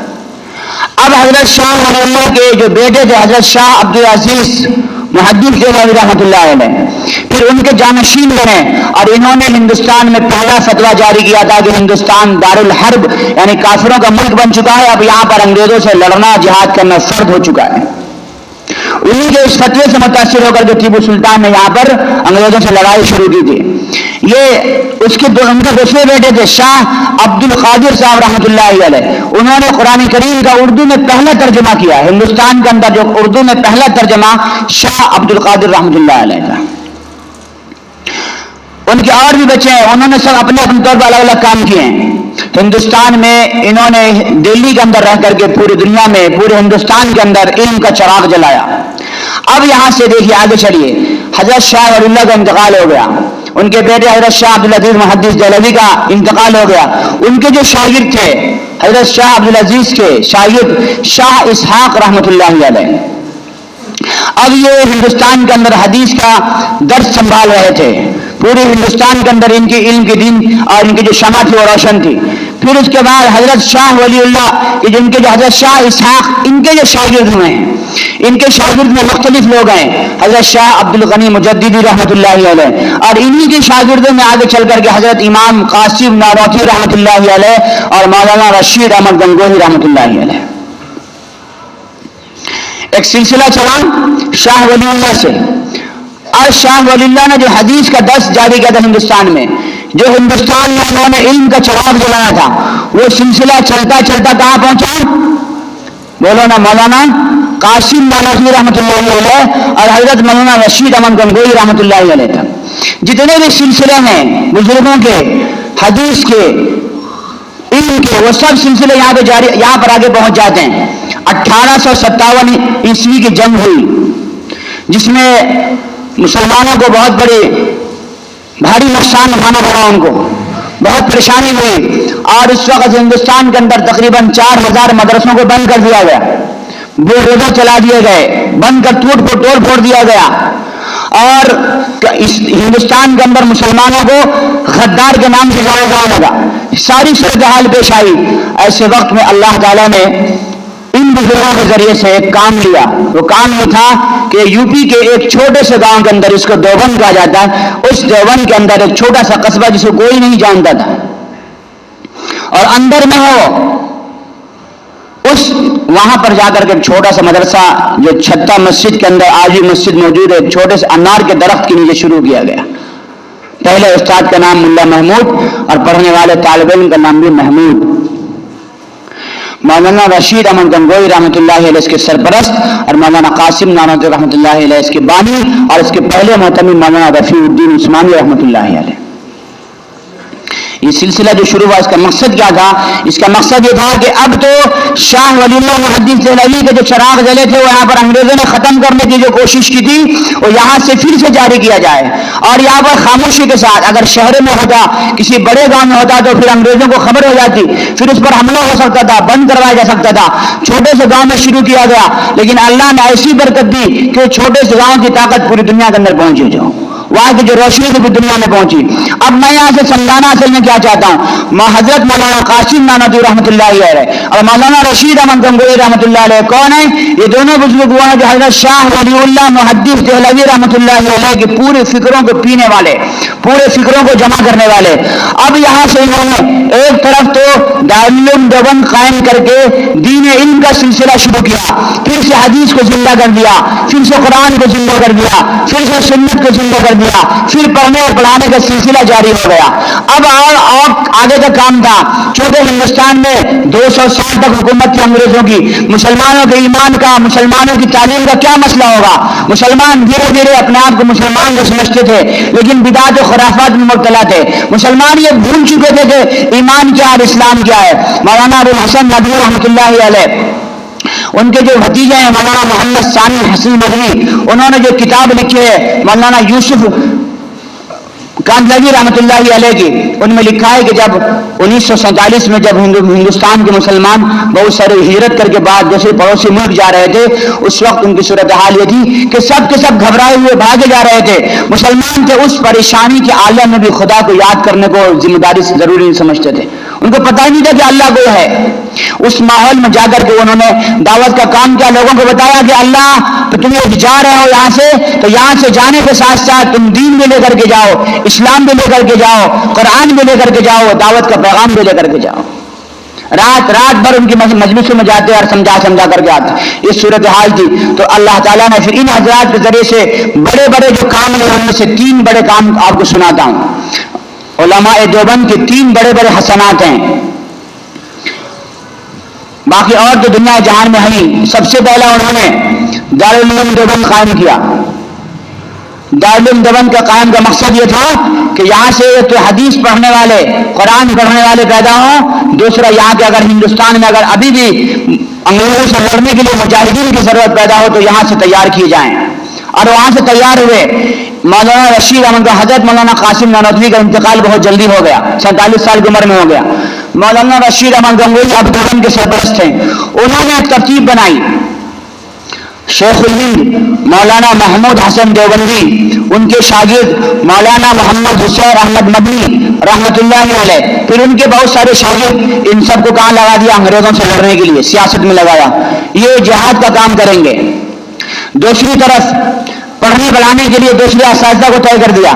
[SPEAKER 1] اب حضرت شاہ ولی اللہ کے جو بیٹے تھے حضرت شاہ عبدالعزیز محدث دہلوی رحمۃ اللہ علیہ، پھر ان کے جانشین بنے، اور انہوں نے ہندوستان میں پہلا فتویٰ جاری کیا تھا کہ ہندوستان دارالحرب یعنی کافروں کا ملک بن چکا ہے، اب یہاں پر انگریزوں سے لڑنا، جہاد کرنا فرض ہو چکا ہے۔ انہی کے اس فتوے سے متاثر ہو کر کے ٹیپو سلطان نے یہاں پر انگریزوں سے لڑائی شروع کی تھی۔ یہ اس کے ان کے دوسرے بیٹے تھے شاہ عبد القادر صاحب رحمۃ اللہ علیہ، انہوں نے قرآن کریم کا اردو میں پہلا ترجمہ کیا۔ ہندوستان کے اندر جو اردو میں پہلا ترجمہ شاہ عبد القادر رحمۃ اللہ علیہ کا۔ ان کے اور بھی بچے ہیں، انہوں نے سب اپنے اپنے طور پر الگ الگ کام کیے ہیں۔ ہندوستان میں انہوں نے دلی کے اندر رہ کر کے پوری دنیا میں، پورے ہندوستان کے اندر علم کا چراغ جلایا۔ اب یہاں سے دیکھیے آگے چلیے، حضرت شاہ ولی اللہ کا انتقال ہو گیا، ان کے بیٹے حضرت شاہ عبدالعزیز محدث دہلوی کا انتقال ہو گیا۔ ان کے جو شاگرد تھے حضرت شاہ عبدالعزیز کے شاگرد شاہ اسحاق رحمۃ اللہ علیہ، اب یہ ہندوستان کے اندر حدیث کا درس سنبھال رہے تھے۔ پورے ہندوستان کے اندر ان کی علم کی دین اور ان کی جو شمع تھی وہ روشن تھی۔ پھر اس کے بعد حضرت شاہ ولی اللہ جن کے جو حضرت شاہ اسحاق ان کے جو شاگرد ہوئے ہیں، ان کے شاگرد میں مختلف لوگ ہیں، حضرت شاہ عبد الغنی مجددی رحمۃ اللہ علیہ، اور انہی کے شاگردوں میں آگے چل کر کے حضرت امام قاسم ناروتی رحمۃ اللہ علیہ اور مولانا رشید احمد گنگوہی رحمۃ اللہ علیہ۔ ایک سلسلہ چلا شاہ ولی اللہ سے، اور شاہ ولی اللہ نے جو حدیث کا درس جاری کیا تھا ہندوستان میں، جو ہندوستان میں انہوں نے علم کا چراغ جلایا تھا، وہ سلسلہ چلتا چلتا کہاں پہنچا؟ بولو نا، مولانا قاسم ناروتی رحمۃ اللہ علیہ اور حضرت مولانا رشید احمد گنگوہی رحمۃ اللہ علیہ تک۔ جتنے بھی سلسلے ہیں بزرگوں کے، حدیث کے، علم کے، وہ سب سلسلے یہاں پہ جاری، یہاں پر آگے پہنچ جاتے ہیں۔ 1857 عیسوی کی جنگ ہوئی، جس میں مسلمانوں کو بہت بڑے بھاری نقصان اٹھانا پڑا، ان کو بہت پریشانی ہوئی، اور اس وقت ہندوستان کے اندر تقریباً 4000 مدرسوں کو بند کر دیا گیا، بلڈوزر چلا دیے گئے، بند کر توڑ پھوڑ دیا گیا، اور اس ہندوستان کے اندر مسلمانوں کو غدار کے نام سے جانا جانے لگا، ساری صورتحال پیش آئی۔ ایسے وقت میں اللہ تعالیٰ نے ان بزرگوں کے ذریعے سے ایک کام لیا۔ وہ کام یہ تھا کہ یو پی کے ایک چھوٹے سے گاؤں کے اندر، اس کو دیوبند کہا جاتا ہے، اس دیوبند کے اندر ایک چھوٹا سا قصبہ جس کو کوئی نہیں جانتا تھا، اور اندر میں ہو اس وہاں پر جا کر کے ایک چھوٹا سا مدرسہ جو چھتا مسجد کے اندر آج بھی مسجد موجود ہے، ایک چھوٹے سے انار کے درخت کے نیچے شروع کیا گیا۔ پہلے استاد کا نام ملا محمود اور پڑھنے والے طالب علم کا نام بھی محمود۔ مولانا رشید احمد گنگوئی رحمۃ اللہ علیہ اس کے سرپرست، اور مولانا قاسم نانوتوی رحمۃ اللہ علیہ اس کے بانی، اور اس کے پہلے محتمی مولانا رفیع الدین عثمانی رحمۃ اللہ علیہ۔ یہ سلسلہ جو شروع ہوا اس کا مقصد کیا تھا؟ اس کا مقصد یہ تھا کہ اب تو شاہ ولی اللہ محدث دہلوی کے جو چراغ جلے تھے وہ یہاں پر انگریزوں نے ختم کرنے کی جو کوشش کی تھی وہ یہاں سے پھر سے جاری کیا جائے، اور یہاں پر خاموشی کے ساتھ، اگر شہر میں ہوتا، کسی بڑے گاؤں میں ہوتا تو پھر انگریزوں کو خبر ہو جاتی، پھر اس پر حملہ ہو سکتا تھا، بند کروایا جا سکتا تھا۔ چھوٹے سے گاؤں میں شروع کیا گیا، لیکن اللہ نے ایسی برکت دی کہ چھوٹے سے گاؤں کی طاقت پوری دنیا کے اندر پہنچی، جو وہاں کی جو روشنی بھی دنیا میں پہنچی۔ اب میں یہاں سے سمجھانا اصل میں کیا چاہتا ہوں، حضرت مولانا قاسم نانوتوی رحمۃ اللہ علیہ اور مولانا رشید احمد گنگوئی رحمۃ اللہ علیہ کون ہیں؟ یہ دونوں بزرگ وہ ہیں جو حضرت شاہ ولی اللہ محدث دہلوی رحمۃ اللہ علیہ کے پورے فکروں کو پینے والے، پورے فکروں کو جمع کرنے والے۔ اب یہاں سے انہوں نے ایک طرف تو دارالعلوم دیوبند قائم کر کے دین علم کا سلسلہ شروع کیا، پھر سے حدیث کو زندہ کر دیا، پھر سے قرآن کو زندہ کر دیا، پھر سے سنت کو زندہ کر دیا، پھر پڑھنے اور پڑھانے کا سلسلہ جاری ہو گیا۔ اب اور آگے کا کام تھا، چونکہ ہندوستان میں 200 سال تک حکومت تھی انگریزوں کی، مسلمانوں کے ایمان کا، مسلمانوں کی تعلیم کا کیا مسئلہ ہوگا؟ مسلمان دھیرے دھیرے اپنے آپ کو مسلمان کو سمجھتے تھے، لیکن بدعت و خرافات میں مبتلا تھے۔ مسلمان یہ بھول چکے تھے کہ ایمان کیا اور اسلام کیا ہے۔ مولانا ابو الحسن ندوی رحمۃ اللہ علیہ، ان کے جو بھتیجے ہیں مولانا محمد سالم حسین مدنی، انہوں نے جو کتاب لکھی ہے مولانا یوسف کاندلوی رحمۃ اللہ علیہ کی، ان میں لکھا ہے کہ جب 1947 میں جب ہندوستان کے مسلمان بہت سارے ہجرت کر کے بعد دوسرے پڑوسی ملک جا رہے تھے، اس وقت ان کی صورتحال یہ تھی کہ سب کے سب گھبرائے ہوئے بھاگے جا رہے تھے۔ مسلمان تھے، اس پریشانی کے عالم میں بھی خدا کو یاد کرنے کو ذمہ داری سے ضروری نہیں سمجھتے تھے، ان کو پتہ ہی نہیں تھا کہ اللہ کوئی ہے۔ اس ماحول میں جا کر کے انہوں نے دعوت کا کام کیا، لوگوں کو بتایا کہ اللہ تم جا رہے ہو یہاں سے، تو یہاں سے جانے کے ساتھ ساتھ تم دین بھی لے کر کے جاؤ، اسلام بھی لے کر کے جاؤ، قرآن بھی لے کر کے جاؤ، دعوت کا پیغام بھی لے کر کے جاؤ۔ رات بھر ان کی مجلسوں میں جاتے اور سمجھا کر کے آتے۔ یہ صورتحال تھی، تو اللہ تعالیٰ نے پھر ان حضرات کے ذریعے سے بڑے بڑے جو کام ہیں ان میں سے 3 بڑے کام آپ کو سناتا ہوں۔ علماء دیوبند کے 3 بڑے بڑے حسنات ہیں، باقی اور تو دنیا جہان میں ہے۔ سب سے پہلا انہوں نے دارالعلوم دیوبند قائم کیا۔ دارالعلوم دیوبند کا قائم کا مقصد یہ تھا کہ یہاں سے تو حدیث پڑھنے والے، قرآن پڑھنے والے پیدا ہوں، دوسرا یہاں کے اگر ہندوستان میں اگر ابھی بھی انگریزوں سے لڑنے کے لیے مجاہدین کی ضرورت پیدا ہو تو یہاں سے تیار کیے جائیں، اور وہاں سے تیار ہوئے۔ مولانا رشید احمد کا حضرت مولانا قاسم نانوتوی کا انتقال بہت جلدی ہو گیا، 47 سال کی عمر میں ہو گیا۔ مولانا رشید احمد گنگوئی اب دیوبند کے سرپرست تھے، انہوں نے ایک ترتیب بنائی۔ شیخ الہند مولانا محمود حسن دیوبندی، ان کے شاگرد مولانا محمد حسین احمد مدنی رحمۃ اللہ علیہ، پھر ان کے بہت سارے شاگرد، ان سب کو کہاں لگا دیا؟ انگریزوں سے لڑنے کے لیے سیاست میں لگایا، یہ جہاد کا کام کریں گے۔ دوسری طرف پڑھنے پڑھانے کے لیے دوسرے اساتذہ کو طے کر دیا۔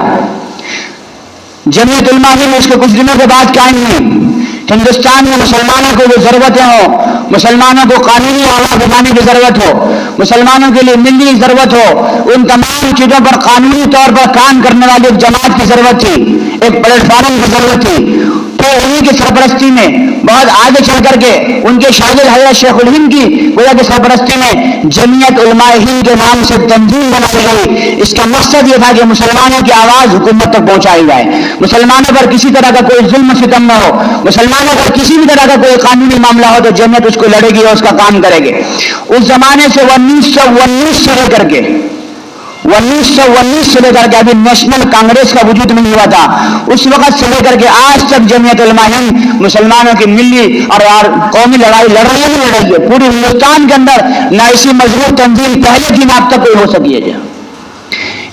[SPEAKER 1] جمعیت علماء میں اس کے کچھ دنوں کے بعد قائم ہوئی۔ ہندوستان میں مسلمانوں کو جو ضرورتیں ہوں، مسلمانوں کو قانونی آواز اٹھانے کی ضرورت ہو، مسلمانوں کے لیے ملی ضرورت ہو، ان تمام چیزوں پر قانونی طور پر کام کرنے والی ایک جماعت کی ضرورت تھی، ایک پلیٹ فارم کی ضرورت تھی۔ تو انہیں کی سرپرستی میں بہت آگے چل کر کے ان کے شاگرد حضرت شیخ الہند کی گویا کی سرپرستی میں جمعیت علماء ہند کے نام سے تنظیم بنائی گئی۔ اس کا مقصد یہ تھا کہ مسلمانوں کی آواز حکومت تک پہنچائی جائے، مسلمانوں پر کسی طرح کا کوئی ظلم و ستم نہ ہو، مسلمانوں پر کسی بھی طرح کا کوئی قانونی معاملہ ہو تو جمعیت اس کو لڑے گی اور اس کا کام کرے گی۔ اس زمانے سے 1919 سے لے کر کے 1919 سے لے کر کے ابھی نیشنل کانگریس کا وجود نہیں ہوا تھا، اس وقت سے لے کر کے آج تک جمعیت علماء ہند مسلمانوں کی ملی اور قومی لڑائی لڑ رہی ہے۔ پورے ہندوستان کے اندر نہ ایسی مضبوط تنظیم پہلے کی اب تک کوئی ہو سکی ہے۔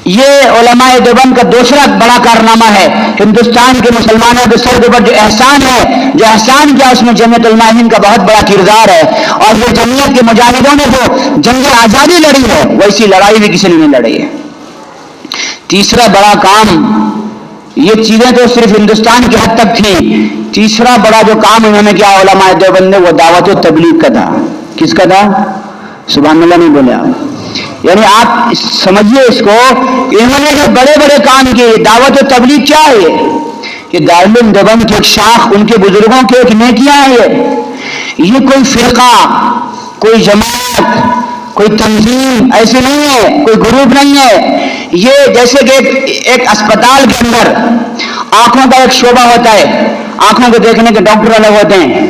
[SPEAKER 1] یہ علماء دیوبند کا دوسرا بڑا کارنامہ ہے. ہندوستان کے مسلمانوں کے سر کے اوپر جو احسان ہے، جو احسان کیا، اس میں جمعیت علماء ہند کا بہت بڑا کردار ہے. اور وہ جمعیت کے مجاہدوں نے جو جنگ آزادی لڑی ہے، ویسی لڑائی بھی کسی نے نہیں لڑی ہے. تیسرا بڑا کام، یہ چیزیں تو صرف ہندوستان کی حد تک تھیں. تیسرا بڑا جو کام انہوں نے کیا علماء دیوبند نے، وہ دعوت و تبلیغ کا تھا. کس کا تھا؟ سبحان اللہ نہیں بولے آپ. یعنی آپ سمجھیے اس کو، انہوں نے جو بڑے بڑے کام کیے. دعوت و تبلیغ کیا ہے؟ یہ دارالعلوم دیوبند کی ایک شاخ، ان کے بزرگوں کی ایک نیکیاں ہیں. یہ کوئی فرقہ، کوئی جماعت، کوئی تنظیم ایسی نہیں ہے، کوئی گروپ نہیں ہے. یہ جیسے کہ ایک اسپتال کے اندر آنکھوں کا ایک شعبہ ہوتا ہے، آنکھوں کو دیکھنے کے ڈاکٹر الگ ہوتے ہیں،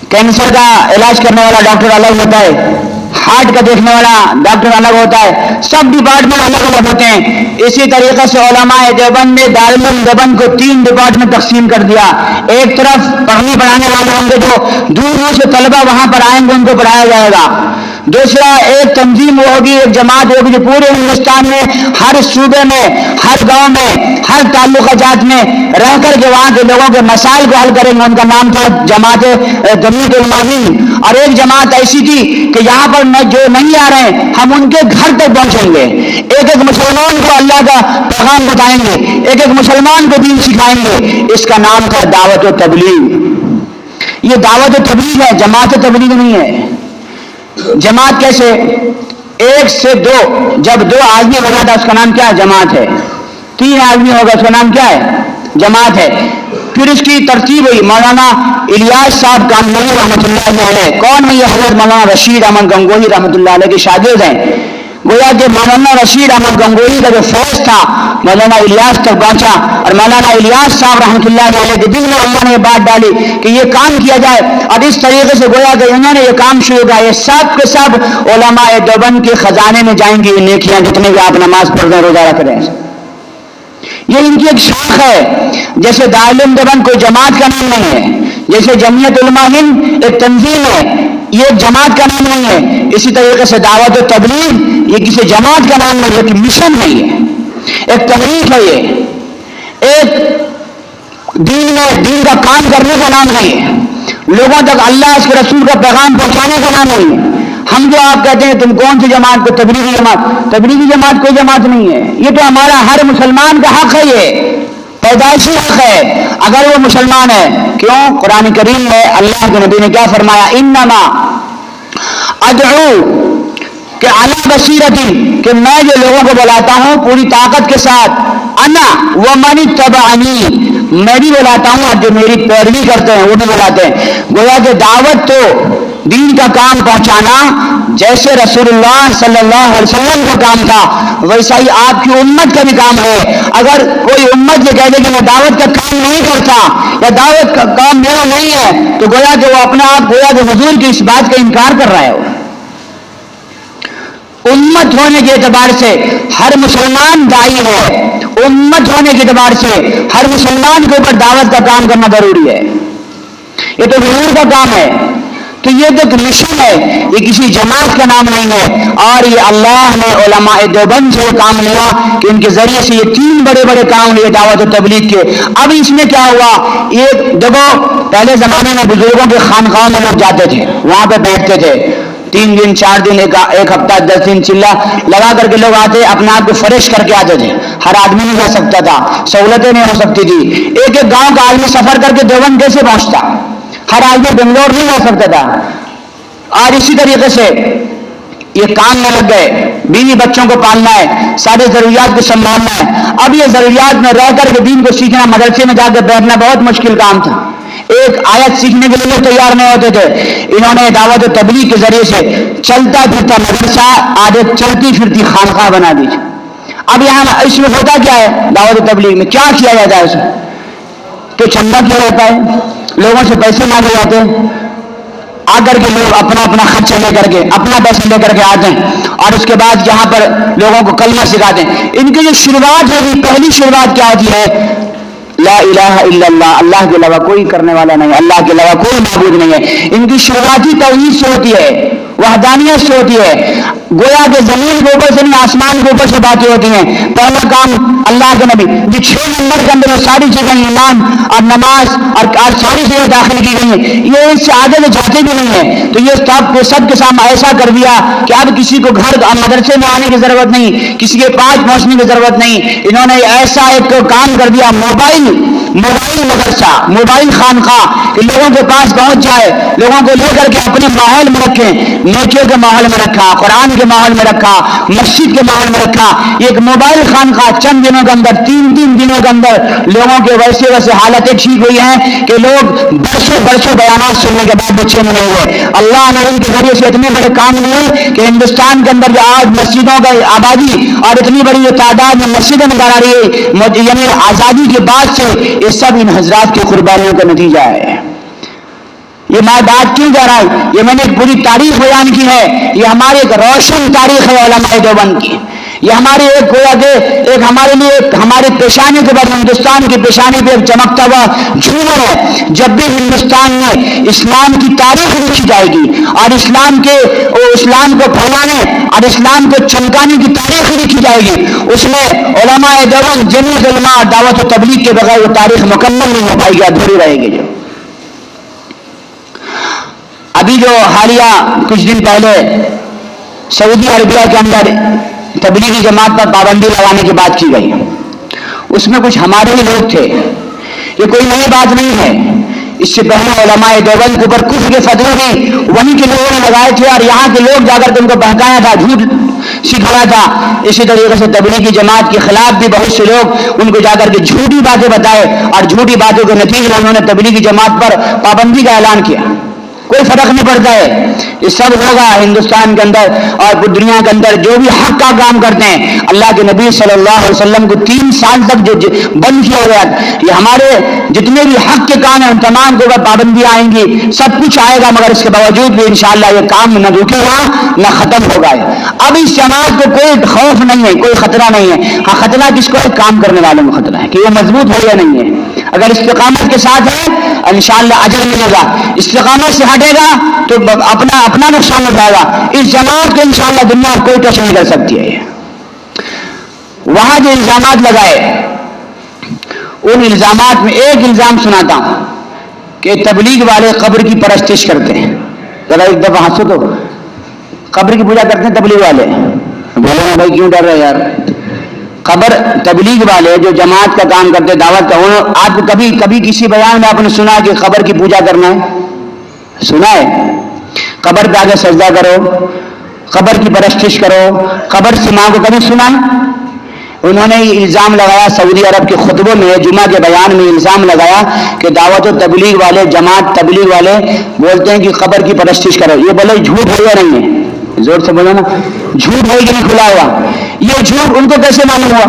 [SPEAKER 1] کینسر کا علاج کرنے والا ڈاکٹر الگ ہوتا ہے، ہارٹ کا دیکھنے والا ڈاکٹر الگ ہوتا ہے، سب ڈپارٹمنٹ الگ الگ ہوتے ہیں. اسی طریقے سے علماء دیوبند نے دارالعلوم دیوبند کو 3 ڈپارٹمنٹ تقسیم کر دیا. ایک طرف پڑھنے پڑھانے والے ہوں گے، جو دور دور سے طلبہ وہاں پر آئیں گے، ان کو پڑھایا جائے گا. دوسرا ایک تنظیم وہ ہوگی، ایک جماعت ہوگی جو پورے ہندوستان میں ہر صوبے میں، ہر گاؤں میں، ہر تعلقہ جات میں رہ کر کے وہاں کے لوگوں کے مسائل کو حل کریں گے. ان کا نام تھا جماعت جمعیت علماء ہند. اور ایک جماعت ایسی تھی کہ یہاں پر جو نہیں آ رہے ہیں، ہم ان کے گھر تک پہنچیں گے، ایک ایک مسلمان کو اللہ کا پیغام بتائیں گے، ایک ایک مسلمان کو دین سکھائیں گے. اس کا نام تھا دعوت و تبلیغ. یہ دعوت و تبلیغ ہے، جماعت و تبلیغ نہیں ہے. جماعت کیسے؟ 1 سے 2، جب 2 آدمی ہو جاتا اس کا نام کیا ہے؟ جماعت ہے. 3 آدمی ہوگا اس کا نام کیا ہے؟ جماعت ہے. پھر اس کی ترتیب ہوئی. مولانا الیاس صاحب گنگوہی رحمۃ اللہ علیہ، کون ہے یہ؟ حضرت مولانا رشید احمد گنگوہی رحمۃ اللہ علیہ کے شاگرد ہیں. گویا کہ مولانا رشید احمد گنگوہی کا جو فیض تھا مولانا الیاس تک پہنچا، اور مولانا الیاس صاحب رحمۃ اللہ علیہ کے دل میں اللہ نے یہ بات ڈالی کہ یہ کام کیا جائے. اور اس طریقے سے گویا کہ انہوں نے یہ کام شروع کیا. یہ سب کے سب علماء دیوبند کے خزانے میں جائیں گی یہ نیکیاں، جتنے بھی آپ نماز پڑھ رہے ہیں، روزہ رکھ رہے ہیں. یہ ان کی ایک شاخ ہے. جیسے دارالعلوم دیوبند کوئی جماعت کا نام نہیں ہے، جیسے جمعیت علماء ہند ایک تنظیم ہے، یہ ایک جماعت کا نام نہیں ہے. اسی طریقے سے دعوت و تبلیغ یہ کسی جماعت کا نام نہیں ہے، ایک مشن ہے، یہ ایک تحریک ہے، یہ ایک دین کا کام کرنے کا نام نہیں ہے، لوگوں تک اللہ اس کے رسول کا پیغام پہنچانے کا نام نہیں ہے. ہم جو آپ کہتے ہیں تم کون سی جماعت کو؟ تبلیغی جماعت. تبلیغی جماعت کوئی جماعت نہیں ہے. یہ تو ہمارا ہر مسلمان کا حق ہے، یہ پیدائشی حق ہے اگر وہ مسلمان ہے. کیوں؟ قرآن کریم میں اللہ کے نبی نے کیا فرمایا؟ انما ادعو کہ علی بصیرتی، کہ میں جو لوگوں کو بلاتا ہوں پوری طاقت کے ساتھ، انا ومن اتبعنی، میں بھی بلاتا ہوں اور جو میری پیروی کرتے ہیں وہ بھی بلاتے ہیں. گویا کہ دعوت تو دین کا کام پہنچانا جیسے رسول اللہ صلی اللہ علیہ وسلم کا کام تھا، ویسا ہی آپ کی امت کا بھی کام ہے. اگر کوئی امت یہ کہہ دے کہ میں دعوت کا کام نہیں کرتا یا دعوت کا کام میرا نہیں ہے، تو گویا کہ وہ اپنا آپ گویا کہ حضور کی اس بات کا انکار کر رہا ہے. امت ہونے کے اعتبار سے ہر مسلمان داعی ہے. امت ہونے کے اعتبار سے ہر مسلمان کے اوپر دعوت کا کام کرنا ضروری ہے. یہ تو حضور کا کام ہے. تو یہ تو ایک مشن ہے، یہ کسی جماعت کا نام نہیں ہے. اور یہ اللہ نے علماء دیوبند سے کام لیا کہ ان کے ذریعے سے یہ 3 بڑے بڑے کام لیے دعوت و تبلیغ کے. اب اس میں کیا ہوا؟ یہ دیکھو پہلے زمانے میں بزرگوں کے خانقاہوں میں لوگ جاتے تھے، وہاں پہ بیٹھتے تھے 3 دن 4 دن، ایک ہفتہ 10 دن چلا لگا کر کے لوگ آتے، اپنے آپ کو فریش کر کے آتے تھے. ہر آدمی نہیں جا سکتا تھا، سہولتیں نہیں ہو سکتی تھی. ایک ایک گاؤں کا آدمی سفر کر کے دیوبند کیسے پہنچتا؟ ہر آدمی بنگلور نہیں جا سکتا تھا. اور اسی طریقے سے یہ کام میں لگ گئے، بیوی بچوں کو پالنا ہے، سارے ضروریات کو سنبھالنا ہے. اب یہ ضروریات میں رہ کر کے دین کو سیکھنا، مدرسے میں جا کے بیٹھنا بہت مشکل کام تھا. ایک آیت سیکھنے کے لیے لوگ تیار نہیں ہوتے تھے. انہوں نے دعوت و تبلیغ کے ذریعے سے چلتا پھرتا مدرسہ آج چلتی پھرتی خانقاہ بنا دی. اب یہاں اس میں ہوتا کیا ہے؟ دعوت و تبلیغ میں کیا کیا جاتا ہے؟ اس میں تو چندہ کیا جاتا ہے، لوگوں سے پیسے مانگے جاتے ہیں. آ کر کے لوگ اپنا اپنا خرچہ لے کر کے، اپنا پیسہ لے کر کے آتے ہیں، اور اس کے بعد یہاں پر لوگوں کو کلمہ سکھاتے ہیں. ان کی جو شروعات ہوگی، پہلی شروعات کیا ہوتی ہے؟ لا الہ الا اللہ، اللہ کے علاوہ کوئی کرنے والا نہیں، اللہ کے علاوہ کوئی معبود نہیں ہے. ان کی شروعات ہی توحید سے ہوتی ہے. وحدانیت سے ہوتی ہے. گویا کہ زمین کے اوپر سے نہیں آسمان کے اوپر سے باتیں ہوتی ہیں. پہلا کام اللہ کے نبی جو 6 نمبر کے اندر ساری چیزیں ایمان اور نماز اور ساری چیزیں داخل کی گئی ہیں, یہ اس سے آگے تو جاتے بھی نہیں ہیں. تو یہ سب کے سامنے ایسا کر دیا کہ اب کسی کو گھر مدرسے میں آنے کی ضرورت نہیں, کسی کے پاس پہنچنے کی ضرورت نہیں. انہوں نے ایسا ایک کام کر دیا, موبائل مدرسہ, موبائل خانقاہ, کہ لوگوں کے پاس پہنچ جائے, لوگوں کو لے کر کے اپنے ماحول میں رکھیں. نیکیوں کے ماحول میں رکھا, قرآن کے ماحول میں رکھا, مسجد کے ماحول میں رکھا. ایک موبائل خانقاہ چند دنوں کے اندر 3 دنوں کے اندر لوگوں کے ویسے حالتیں ٹھیک ہوئی ہیں کہ لوگ برسوں بیانات سننے کے بعد بچے نہیں ہوئے. اللہ نے ان کے ذریعے سے اتنے بڑے کام ہوئے کہ ہندوستان کے اندر جو آج مسجدوں کا آبادی اور اتنی بڑی تعداد میں مسجدیں نظر آ رہی ہے, یعنی آزادی کے بعد سے یہ سب ان حضرات کی قربانیوں کا نتیجہ ہے. یہ میں بات کیوں کہہ رہا ہوں, یہ میں نے ایک پوری تاریخ بیان کی ہے. یہ ہماری ایک روشن تاریخ ہے علماء دیوبند کی. یہ ہماری ایک گویا کہ ایک ہمارے لیے ہمارے پیشانے کے بعد ہندوستان کی پیشانے پہ ایک چمکتا ہوا جھومر ہے. جب بھی ہندوستان میں اسلام کی تاریخ لکھی جائے گی اور اسلام کو پھیلانے اور اسلام کو چمکانے کی تاریخ لکھی جائے گی, اس میں علماء دیوبند جمعیت علماء اور دعوت و تبلیغ کے بغیر وہ تاریخ مکمل نہیں ہو پائے گی, ادھوری رہے گی. جو ابھی جو حالیہ کچھ دن پہلے سعودی عربیہ کے اندر تبلیغی جماعت پر پابندی لگانے کی بات کی گئی, اس میں کچھ ہمارے ہی لوگ تھے. یہ کوئی نئی بات نہیں ہے. اس سے پہلے علماء دیوبند کے اوپر کفر کے فتوے بھی وہیں کے لوگوں نے لگائے تھے اور یہاں کے لوگ جا کر کے ان کو بہکایا تھا, جھوٹ سکھایا تھا. اسی طریقے سے تبلیغی جماعت کے خلاف بھی بہت سے لوگ ان کو جا کر کے جھوٹی باتیں بتائے اور جھوٹی باتوں کے نتیجے میں انہوں نے تبلیغی جماعت پر پابندی کا اعلان کیا. کوئی فرق نہیں پڑتا ہے, یہ سب ہوگا ہندوستان کے اندر اور پوری دنیا کے اندر جو بھی حق کا کام کرتے ہیں. اللہ کے نبی صلی اللہ علیہ وسلم کو 3 سال تک جو بند کیا گیا, یہ ہمارے جتنے بھی حق کے کام ہیں ان تمام کے اوپر پابندیاں آئیں گی, سب کچھ آئے گا, مگر اس کے باوجود بھی انشاءاللہ یہ کام نہ رکے گا نہ ختم ہوگا. اب اس جماعت کو کوئی خوف نہیں ہے, کوئی خطرہ نہیں ہے. ہاں خطرہ کس کو ہے؟ کام کرنے والوں کو خطرہ ہے کہ وہ مضبوط ہو یا نہیں ہے. اگر استقامت کے ساتھ ہے انشاءاللہ اجر ملے گا, استقامت سے ہٹے گا تو اپنا نقصان ہو جائے گا. اس جماعت کو انشاءاللہ دنیا کوئی ٹچ نہیں کر سکتی ہے. وہاں جو الزامات لگائے ان الزامات میں ایک الزام سناتا ہوں کہ تبلیغ والے قبر کی پرستش کرتے ہیں. ذرا ایک دفعہ ہنسو تو, قبر کی پوجا کرتے ہیں تبلیغ والے. بولے نا بھائی کیوں ڈر رہے یار, قبر تبلیغ والے جو جماعت کا کام کرتے دعوت کا, آپ کبھی کسی بیان میں آپ نے سنا کہ قبر کی پوجا کرنا ہے؟ سنا ہے؟ قبر پہ آگے سجدہ کرو, قبر کی پرستش کرو, قبر سے ماں کو کبھی سنا ہے؟ انہوں نے الزام لگایا سعودی عرب کے خطبوں میں, جمعہ کے بیان میں الزام لگایا کہ دعوت و تبلیغ والے جماعت تبلیغ والے بولتے ہیں کہ قبر کی پرستش کرو. یہ بولے جھوٹ ہے یا نہیں ہے؟ زور سے بولو نا, جھوٹ ہے کہ نہیں کھلا ہوا؟ یہ جھوٹ ان کو کیسے معلوم ہوا؟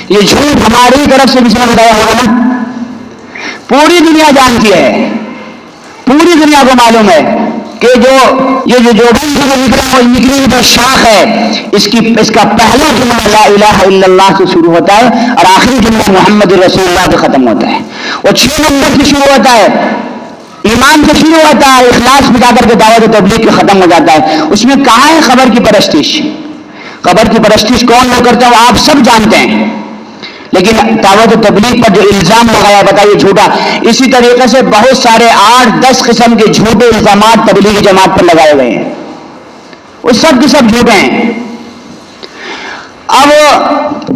[SPEAKER 1] یہ جھوٹ ہماری طرف سے کسی نے بتایا ہوگا نا. پوری دنیا جانتی ہے, پوری دنیا کو معلوم ہے کہ جو نکلی جو شاخ ہے اس کا پہلا جملہ لا الہ الا اللہ سے شروع ہوتا ہے اور آخری جملہ محمد رسول اللہ سے ختم ہوتا ہے. وہ 6 نمبر سے شروع ہوتا ہے, ایمان سے شروع ہوتا ہے, اخلاص میں جا کر کے دعوت و تبلیغ کے ختم ہو جاتا ہے. اس میں کہاں ہے قبر کی پرستش؟ قبر کی پرستش کون لوگ کرتے ہیں وہ آپ سب جانتے ہیں, لیکن دعوت و تبلیغ پر جو الزام لگایا بتائیے جھوٹا. اسی طریقے سے بہت سارے 8-10 قسم کے جھوٹے الزامات تبلیغی جماعت پر لگائے گئے ہیں, وہ سب کے سب جھوٹے ہیں. اب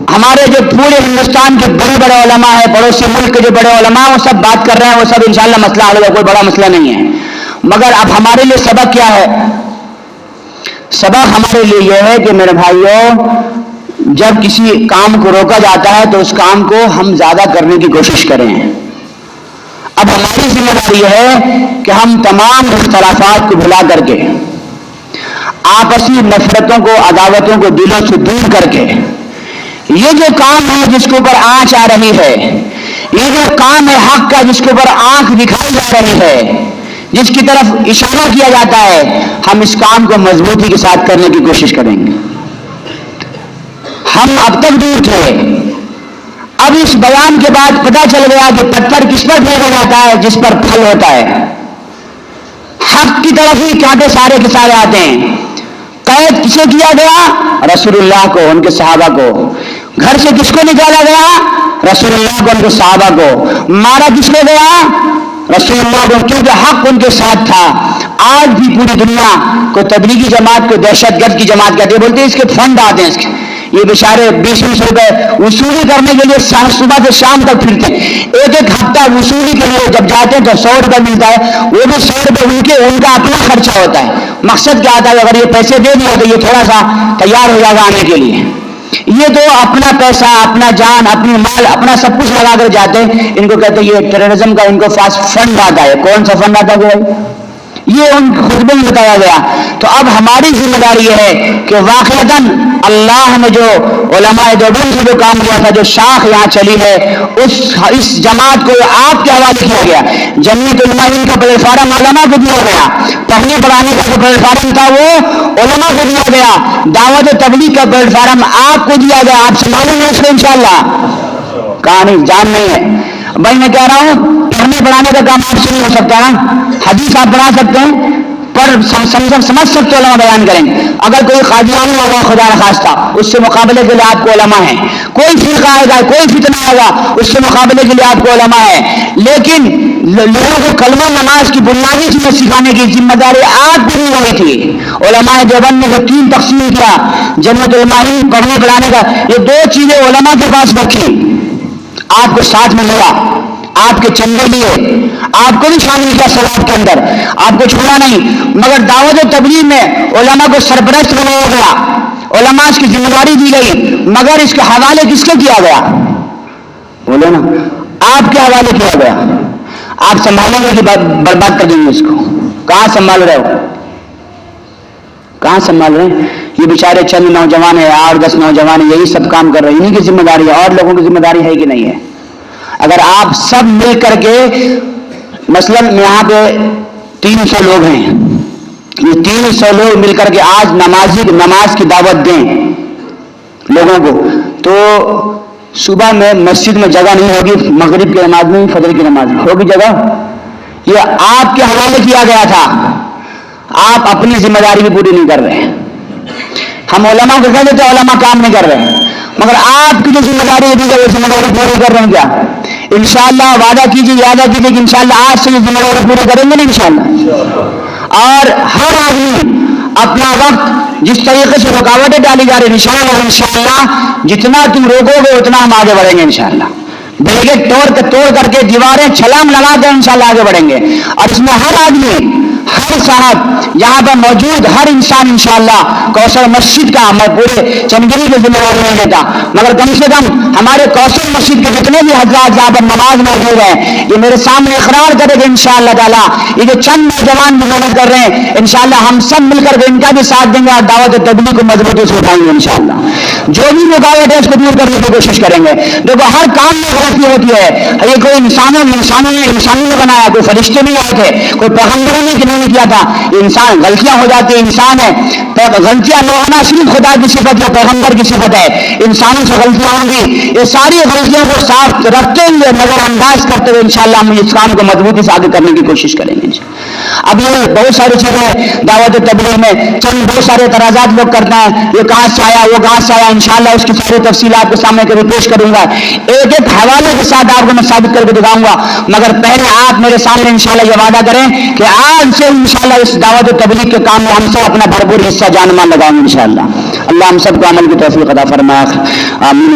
[SPEAKER 1] ہمارے جو پورے ہندوستان کے بڑے بڑے علماء ہیں, پڑوسی ملک کے جو بڑے علماء ہیں, وہ سب بات کر رہے ہیں, وہ سب انشاءاللہ مسئلہ حل ہوگا, کوئی بڑا مسئلہ نہیں ہے. مگر اب ہمارے لیے سبق کیا ہے؟ سبق ہمارے لیے یہ ہے کہ میرے بھائیوں, جب کسی کام کو روکا جاتا ہے تو اس کام کو ہم زیادہ کرنے کی کوشش کریں. اب ہماری ذمہ داری یہ ہے کہ ہم تمام اختلافات کو بھلا کر کے, آپسی نفرتوں کو, عداوتوں کو دلوں سے دور کر کے, یہ جو کام ہے جس کے اوپر آنچ آ رہی ہے, یہ جو کام ہے حق کا جس کے اوپر آنکھ دکھائی جا رہی ہے, جس کی طرف اشارہ کیا جاتا ہے, ہم اس کام کو مضبوطی کے ساتھ کرنے کی کوشش کریں گے. ہم اب تک دور تھے, اب اس بیان کے بعد پتہ چل گیا کہ پتھر کس پر پھینکا جاتا ہے؟ جس پر پھل ہوتا ہے. حق کی طرف ہی کانٹے سارے کے سارے آتے ہیں. قید کسے کیا گیا؟ رسول اللہ کو, ان کے صحابہ کو. گھر سے کس کو نکالا گیا؟ رسول اللہ کو, ان کے صحابہ کو. مارا کس کو گیا؟ رسول اللہ کو, کیونکہ حق ان کے ساتھ تھا. آج بھی پوری دنیا کو تبلیغی جماعت کو دہشت گرد کی جماعت کہتے ہیں, بولتے ہیں اس کے فنڈ آتے ہیں, اس کے یہ بیچارے 20-20 روپے وصولی کرنے کے لیے صبح سے شام تک پھرتے ہیں. ایک ہفتہ وصولی کے لیے جب جاتے ہیں تو 100 روپے ملتا ہے, وہ بھی 100 روپے ان کا اپنا خرچہ ہوتا ہے. مقصد کیا آتا ہے, اگر یہ پیسے دے دیا تو یہ تھوڑا سا تیار ہو جائے گا آنے کے لیے. یہ تو اپنا پیسہ, اپنا جان, اپنی مال, اپنا سب کچھ لگا کر جاتے ہیں. ان کو کہتے ہیں یہ ٹیررزم کا ان کو پاس فنڈ آتا ہے. کون سا فنڈ آتا ہے بھائی؟ یہ ان خطبے میں بتایا گیا. تو اب ہماری ذمہ داری یہ ہے کہ واقعتاً اللہ نے جو علماء دیوبند سے جو کام کیا تھا, جو شاخ یہاں چلی ہے, اس جماعت کو آپ کے حوالے کیا گیا. جمعیت علماء کا پلیٹ فارم علماء کو دیا گیا. پڑھنے پڑھانے کا جو پلیٹ فارم تھا وہ علماء کو دیا گیا. دعوت تبلیغ کا پلیٹ فارم آپ کو دیا گیا. آپ سنبھالیں گے اس کو انشاءاللہ. کہانی جان نہیں ہے بھائی, میں کہہ رہا ہوں پڑھنے پڑھانے کا کام آپ سے نہیں ہو سکتا نا. حدیث آپ پڑھا سکتے ہیں پر سمجھ سکتے علماء بیان کریں. اگر کوئی قادیانی ہوگا خدا نخواستہ, اس سے مقابلے کے لیے آپ کو علماء ہیں. کوئی فرقہ آئے گا, کوئی فتنہ آئے گا, اس سے مقابلے کے لیے آپ کو علماء ہیں. لیکن لوگوں کو کلمہ نماز کی بنیادی چیزیں سکھانے کی ذمہ داری آپ کی نہیں ہوئی تھی. علماء دیوبند نے جو 3 تقسیم کیا, جمعیت علماء پڑھنے پڑھانے کا, یہ 2 چیزیں علماء کے پاس رکھی. آپ کو ساتھ میں ملا, آپ کے چندے لیے, آپ کو بھی شامل کیا سواب کے اندر, آپ کو چھوڑا نہیں. مگر دعوت و تبلیغ میں علماء کو سرپرست بنایا گیا, علماء اس کی ذمہ داری دی گئی. مگر اس کے حوالے کس کے کیا گیا؟ بولے نا, آپ کے حوالے کیا گیا. آپ سنبھالیں گے کہ برباد کر دیں گے اس کو. کہاں سنبھال رہے ہو, کہاں سنبھال رہے ہیں؟ یہ بیچارے چند نوجوان ہیں, 8-10 نوجوان ہیں, یہی سب کام کر رہے ہیں. انہیں کی ذمہ داری ہے, اور لوگوں کی ذمہ داری ہے کہ نہیں ہے؟ اگر آپ سب مل کر کے, مثلا یہاں پہ 300 لوگ ہیں, یہ 300 لوگ مل کر کے آج نماز کی دعوت دیں لوگوں کو, تو صبح میں مسجد میں جگہ نہیں ہوگی, مغرب کی نماز میں, فجر کی نماز میں ہوگی جگہ. یہ آپ کے حوالے کیا گیا تھا. آپ اپنی ذمہ داری بھی پوری نہیں کر رہے. ہم علماء کو کہہ دیتے علماء کام نہیں کر رہے, مگر آپ کی جو ذمہ داری ہے وہ ذمہ داری پوری کر رہے ہیں کیا؟ انشاءاللہ وعدہ کیجیے کہ انشاءاللہ آج سے یہ ذمہ داری پوری کریں گے نا انشاءاللہ. اور ہر آدمی اپنا وقت جس طریقے سے رکاوٹیں ڈالی جا رہی ہیں, انشاءاللہ جتنا تم روکو گے اتنا ہم آگے بڑھیں گے انشاءاللہ. بیگے توڑ کر کے دیواریں چھلانگ لگا کر انشاءاللہ آگے بڑھیں گے. اور اس میں ہر آدمی, ہر صاحب, یہاں پر موجود ہر انسان انشاءاللہ کوثر مسجد کا, میں پورے چنگری کی ذمہ داری نہیں لیتا, مگر کم سے کم ہمارے کوثر مسجد کے جتنے بھی حضرات جہاں پر نماز موجود ہیں, یہ میرے سامنے اقرار کرے گا انشاءاللہ تعالیٰ. یہ جو چند نوجوان محنت کر رہے ہیں, انشاءاللہ ہم سب مل کر کے ان کا بھی ساتھ دیں گے اور دعوت تبلیغ کو مضبوطی سے اٹھائیں گے انشاءاللہ. جو بھی رکاوٹ ہے اس کو دور کرنے کی کوشش کریں گے. دیکھو ہر کام میں غلطی ہوتی ہے. یہ کوئی انسانوں نے بنایا, کوئی فرشتے نہیں آئے تھے, کوئی پیغمبروں نے نہیں کیا تھا. انسان غلطیاں ہو جاتی ہیں, انسان ہے. غلطیاں نہ ہونا صرف خدا کی صفت ہے, پیغمبر کی صفت ہے. انسانوں سے غلطیاں ہوں گی, یہ ساری غلطیوں کو صاف رکھتے ہوئے, نظر انداز کرتے ہوئے انشاءاللہ ہم اس کام کو مضبوطی سے آگے کرنے کی کوشش کریں گے. اب یہ بہت ساری چیزیں دعوت تبلیغ میں چند بہت سارے اعتراضات لوگ کرتے ہیں, یہ کہاں سے آیا, وہ کہاں سے آیا. انشاءاللہ اس کی ساری تفصیلات کے سامنے کبھی پیش کروں گا, ایک حوالے کے ساتھ آپ کو میں ثابت کر کے دکھاؤں گا. مگر پہلے آپ میرے سامنے انشاءاللہ یہ وعدہ کریں کہ آج سے انشاءاللہ اس دعوت تبلیغ کے کام میں ہم سب اپنا بھرپور حصہ جان مان لگائیں گے انشاءاللہ. اللہ ہم سب کو عمل کی توفیق عطا فرمائے. آمین.